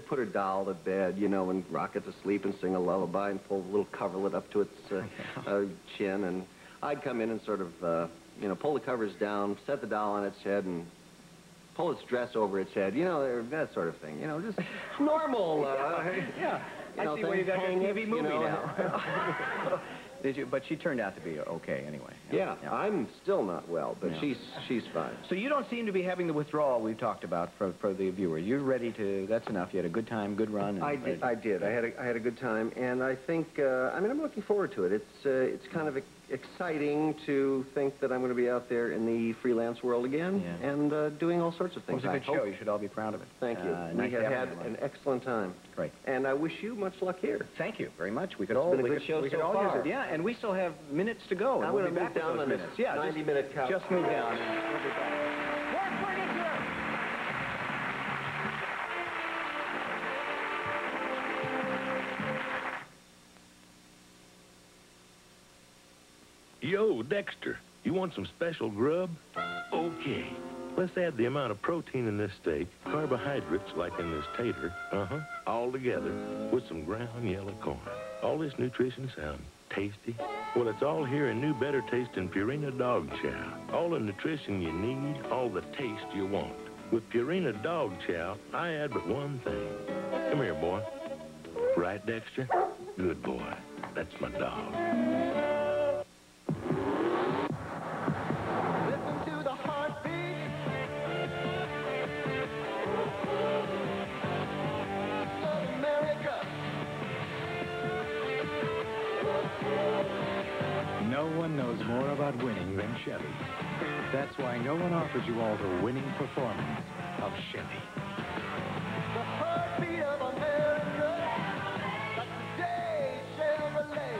put her doll to bed, you know, and rock it to sleep and sing a lullaby and pull a little coverlet up to its chin, and I'd come in and sort of, you know, pull the covers down, set the doll on its head, and pull its dress over its head, you know, that sort of thing, you know, just normal. Yeah. You know, I see where you got your TV movie you know. now. But she turned out to be okay anyway. Yeah, I'm still not well, but she's fine. So you don't seem to be having the withdrawal we've talked about for the viewer. You're ready to, that's enough. You had a good time, good run. I did. I had a good time, and I think, I mean, I'm looking forward to it. It's kind of exciting to think that I'm going to be out there in the freelance world again and doing all sorts of things. It was a good show. You should all be proud of it. Thank you. We have had an excellent time. Great. And I wish you much luck here. Thank you very much. We could It's all been a good show we could so all far. use it. Yeah, and we still have minutes to go. I'm going to to move down on minutes. this 90-minute couch. Just move down. And we'll be back. More furniture! Yo, Dexter, you want some special grub? Okay. Let's add the amount of protein in this steak, carbohydrates like in this tater, all together with some ground yellow corn. All this nutrition sound tasty? Well, it's all here in new, better tasting Purina Dog Chow. All the nutrition you need, all the taste you want. With Purina Dog Chow, I add but one thing. Come here, boy. Right, Dexter? Good boy. That's my dog. Listen to the heartbeat of America. No one knows more about winning than Chevy. That's why no one offers you all the winning performance of Chevy. The heartbeat of America. That's today Chevrolet.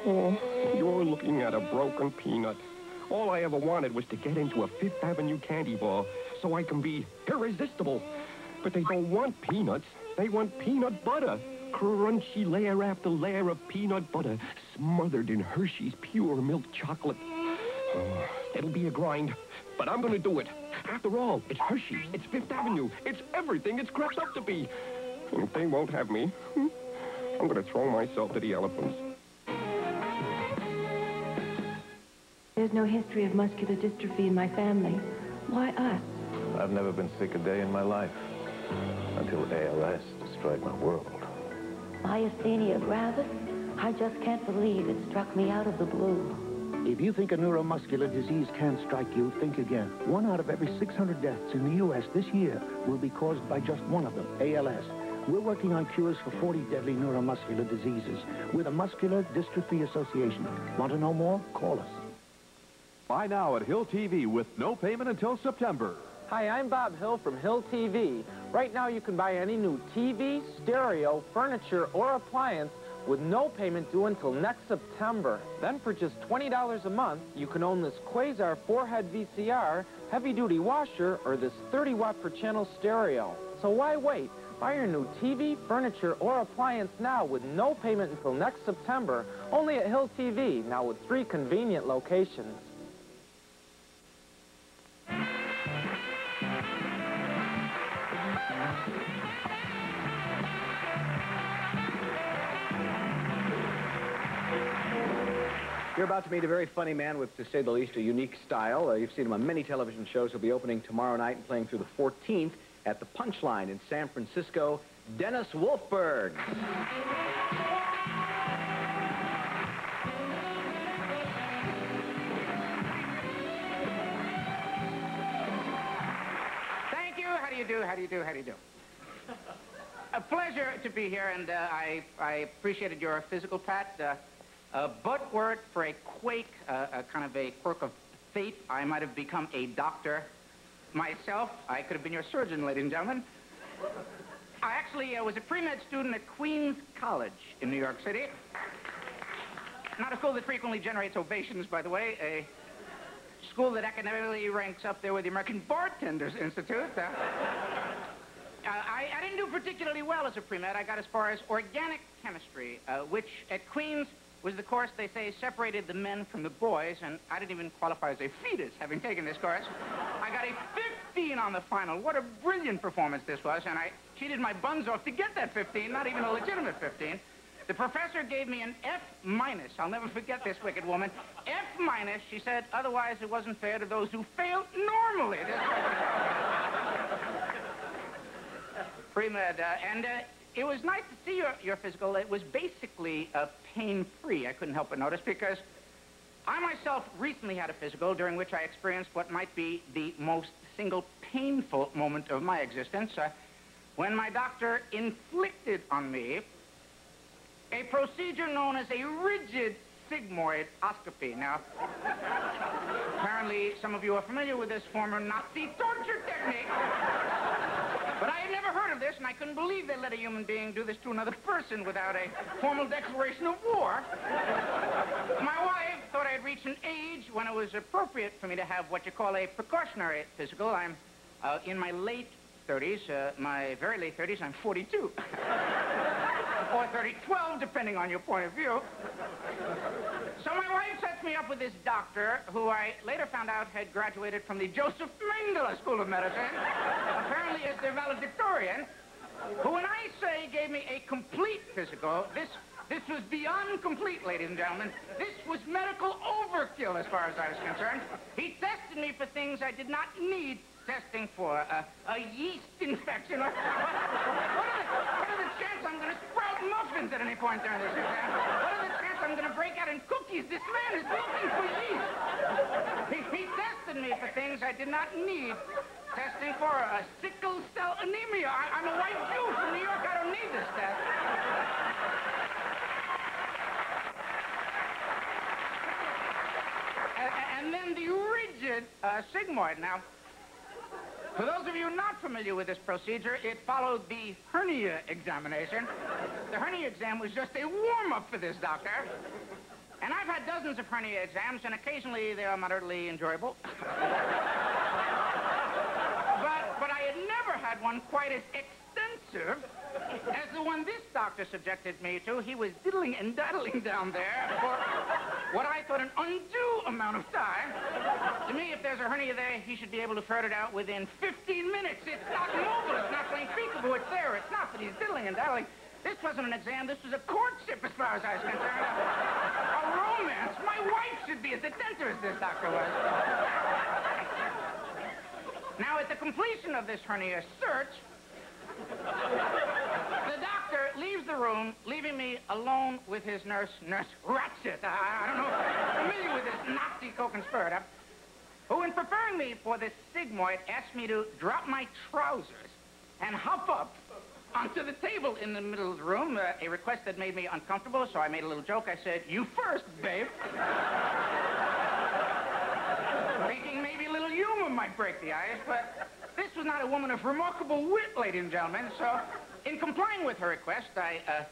Oh, you're looking at a broken peanut. All I ever wanted was to get into a Fifth Avenue candy bar so I can be irresistible. But they don't want peanuts. They want peanut butter. Crunchy layer after layer of peanut butter smothered in Hershey's pure milk chocolate. Oh, it'll be a grind, but I'm going to do it. After all, it's Hershey's, it's Fifth Avenue, it's everything it's cracked up to be. And if they won't have me, I'm going to throw myself to the elephants. There's no history of muscular dystrophy in my family. Why us? I've never been sick a day in my life until ALS destroyed my world. Myasthenia gravis? I just can't believe it struck me out of the blue. If you think a neuromuscular disease can strike you, think again. 1 out of every 600 deaths in the U.S. this year will be caused by just one of them, ALS. We're working on cures for 40 deadly neuromuscular diseases. We're the Muscular Dystrophy Association. Want to know more? Call us. Buy now at Hill TV with no payment until September. Hi, I'm Bob Hill from Hill TV. Right now you can buy any new TV, stereo, furniture, or appliance with no payment due until next September. Then for just $20 a month, you can own this Quasar 4-head VCR, heavy-duty washer, or this 30-watt per channel stereo. So why wait? Buy your new TV, furniture, or appliance now with no payment until next September, only at Hill TV, now with 3 convenient locations. You're about to meet a very funny man with, to say the least, a unique style. You've seen him on many television shows. He'll be opening tomorrow night and playing through the 14th at the Punchline in San Francisco. Dennis Wolfberg. Thank you. How do you do? How do you do? How do you do? A pleasure to be here, and I appreciated your physical, Pat. But were it for a quake, kind of a quirk of fate, I might have become a doctor myself. I could have been your surgeon, ladies and gentlemen. I actually was a pre-med student at Queens College in New York City. Not a school that frequently generates ovations, by the way. A school that academically ranks up there with the American Bartenders Institute. I didn't do particularly well as a pre-med. I got as far as organic chemistry, which at Queens was the course, they say, separated the men from the boys, and I didn't even qualify as a fetus, having taken this course. I got a 15 on the final. What a brilliant performance this was, and I cheated my buns off to get that 15, not even a legitimate 15. The professor gave me an F-. I'll never forget this wicked woman. F-. She said, otherwise it wasn't fair to those who failed normally. Pre-med, and it was nice to see your physical. It was basically pain-free, I couldn't help but notice, because I myself recently had a physical during which I experienced what might be the most single painful moment of my existence, when my doctor inflicted on me a procedure known as a rigid sigmoidoscopy. Now, apparently some of you are familiar with this former Nazi torture technique. But I had never heard of this, and I couldn't believe they let a human being do this to another person without a formal declaration of war. My wife thought I had reached an age when it was appropriate for me to have what you call a precautionary physical. I'm in my late 30s, my very late 30s. I'm 42. Or 30-12, depending on your point of view. So my wife sets me up with this doctor, who I later found out had graduated from the Joseph Mengele School of Medicine, apparently as their valedictorian, who, when I say gave me a complete physical, this was beyond complete, ladies and gentlemen. This was medical overkill as far as I was concerned. He tested me for things I did not need testing for. A yeast infection. What are the chances I'm going to sprout muffins at any point during this exam? What are the chances I'm going to break out in cookies? This man is looking for yeast. He tested me for things I did not need testing for. Sickle cell anemia. I'm a white Jew from New York. I don't need this test. And then the rigid sigmoid. Now, for those of you not familiar with this procedure, it followed the hernia examination. The hernia exam was just a warm-up for this doctor. And I've had dozens of hernia exams, and occasionally they are moderately enjoyable. But I had never had one quite as extensive as the one this doctor subjected me to. He was diddling and daddling down there for what I thought an undue amount of time. To me, if there's a hernia there, he should be able to ferret it out within 15 minutes. It's not mobile. It's not playing peekaboo. It's there. It's not that he's diddling and daddling. This wasn't an exam. This was a courtship as far as I was concerned. A romance. My wife should be as attentive as this doctor was. Now, at the completion of this hernia search, the doctor leaves the room, leaving me alone with his nurse, Nurse Ratchet. I don't know if you're familiar with this Nazi co-conspirator, who, in preparing me for this sigmoid, asked me to drop my trousers and hop up onto the table in the middle of the room, a request that made me uncomfortable, so I made a little joke. I said, "You first, babe." Thinking maybe a little humor might break the ice, but this was not a woman of remarkable wit, ladies and gentlemen, so in complying with her request, I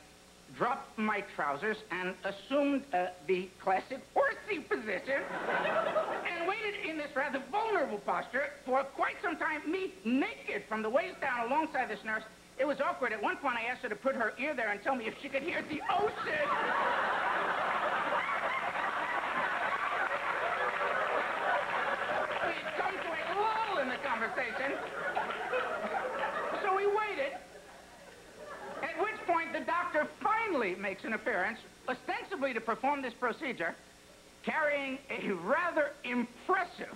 dropped my trousers and assumed the classic horsey position and waited in this rather vulnerable posture for quite some time, me naked from the waist down alongside this nurse. It was awkward. At one point, I asked her to put her ear there and tell me if she could hear the ocean. We had come to a lull in the conversation. So we waited, at which point the doctor finally makes an appearance, ostensibly to perform this procedure, carrying a rather impressive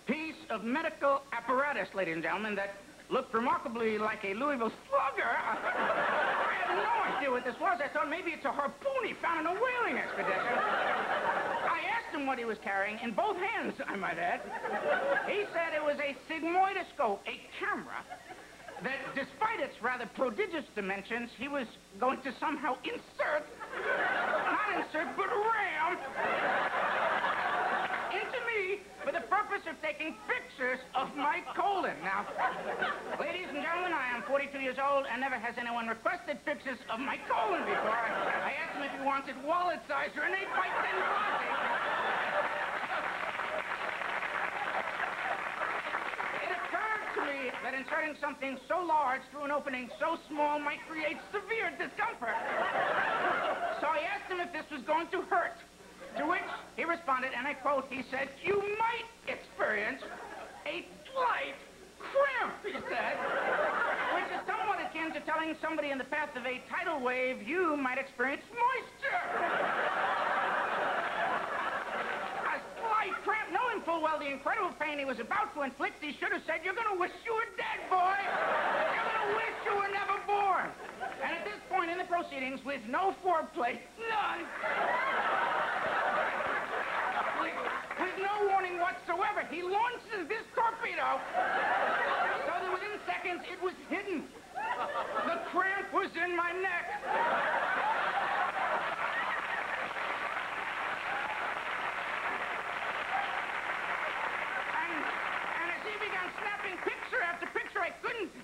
piece of medical apparatus, ladies and gentlemen, that looked remarkably like a Louisville slugger. I had no idea what this was. I thought maybe it's a harpoon he found in a whaling expedition. I asked him what he was carrying, in both hands, I might add. He said it was a sigmoidoscope, a camera, that despite its rather prodigious dimensions, he was going to somehow insert, not insert, but ram, into me for the purpose of taking pictures of my colon. Now, ladies and gentlemen, I am 42 years old, and never has anyone requested pictures of my colon before. I asked him if he wanted wallet size or an 8x10 glossy. It occurred to me that inserting something so large through an opening so small might create severe discomfort. So I asked him if this was going to hurt. To which he responded, and I quote, he said, "You might experience a slight cramp," he said, which is somewhat akin to telling somebody in the path of a tidal wave, "You might experience moisture." A slight cramp, knowing full well the incredible pain he was about to inflict, he should have said, "You're going to wish you were dead, boy. You're going to wish you were never born." And at this point in the proceedings, with no foreplay, none, with no warning whatsoever, he launches this torpedo so that within seconds it was hidden. The cramp was in my neck. And as he began snapping picture after picture, I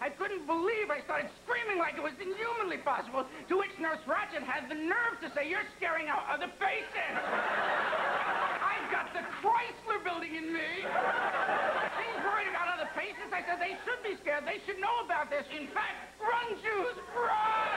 couldn't believe. I started screaming like it was inhumanly possible, to which Nurse Ratchet had the nerve to say, "You're scaring out other patients." I've got the Chrysler building in me. She's worried about other patients. I said they should be scared. They should know about this. In fact, run, Jews, run!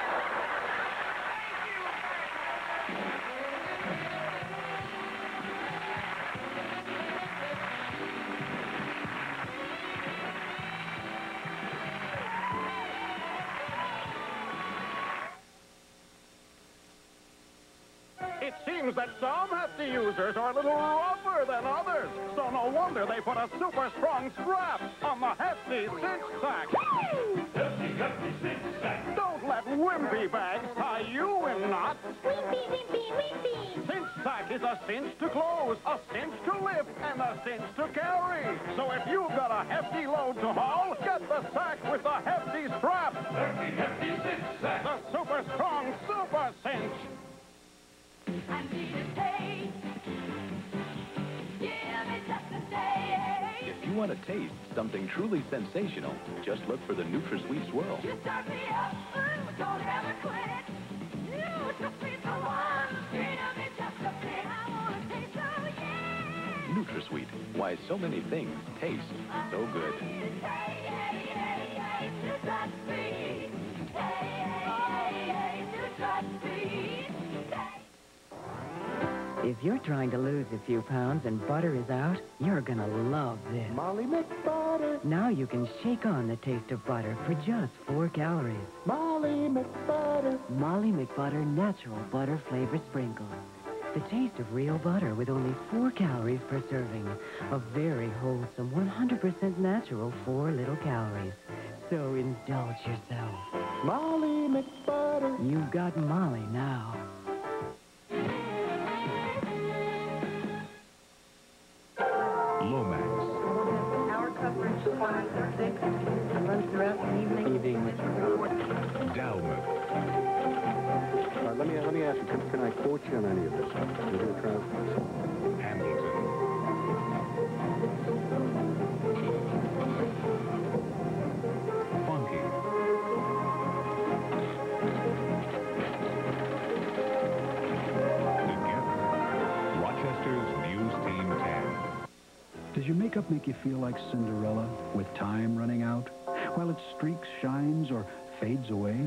It seems that some hefty users are a little rougher than others, so no wonder they put a super strong strap on the Hefty Cinch Sack. Hefty, hefty cinch sack. Don't let wimpy bags tie you in knots. Wimpy, wimpy, wimpy. Cinch Sack is a cinch to close, a cinch to lift, and a cinch to carry. So if you've got a hefty load to haul, get the sack with the hefty strap. Hefty, hefty cinch sack. The super strong super cinch. I need a taste. Give me just a taste. If you want to taste something truly sensational, just look for the NutraSweet Swirl. You start me up, don't ever quit. NutraSweet's the one. Give me just a bit. I want to taste so, yeah. NutraSweet. Why so many things taste so good. If you're trying to lose a few pounds and butter is out, you're gonna love this. Molly McButter. Now you can shake on the taste of butter for just 4 calories. Molly McButter. Molly McButter Natural Butter Flavor Sprinkles. The taste of real butter with only 4 calories per serving. A very wholesome, 100% natural 4 little calories. So indulge yourself. Molly McButter. You've got Molly now. Lomax. Our coverage on 6 runs throughout the evening. Dalmut. Let me ask you, can I quote you on any of this? Is it a transfer? Hamilton. Funky. Together, Rochester's News Team 10. Does your makeup make you feel like Cinderella with time running out? While it streaks, shines, or fades away?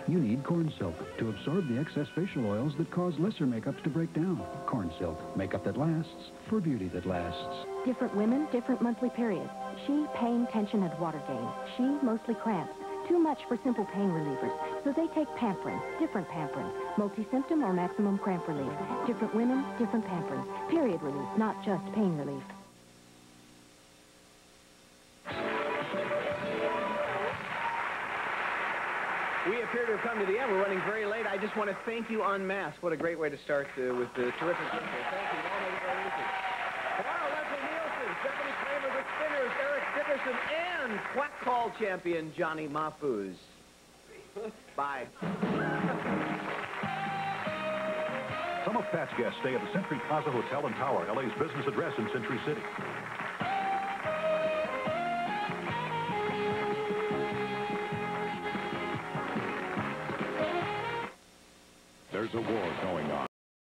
You need Corn Silk to absorb the excess facial oils that cause lesser makeups to break down. Corn Silk, makeup that lasts for beauty that lasts. Different women, different monthly periods. She, pain, tension, and water gain. She, mostly cramps. Too much for simple pain relievers. So they take Pamprin, different Pamprin. Multi-symptom or maximum cramp relief. Different women, different Pamprin. Period relief, not just pain relief. We appear to have come to the end. We're running very late. I just want to thank you en masse. What a great way to start with the terrific intro. Thank you. All those very easy. Tomorrow, Leslie Nielsen, Stephanie Kramer, the Spinners, Eric Dickerson, and Quack Call champion Johnny Mahfouz. Bye. Some of Pat's guests stay at the Century Plaza Hotel and Tower, LA's business address in Century City. There's a war going on.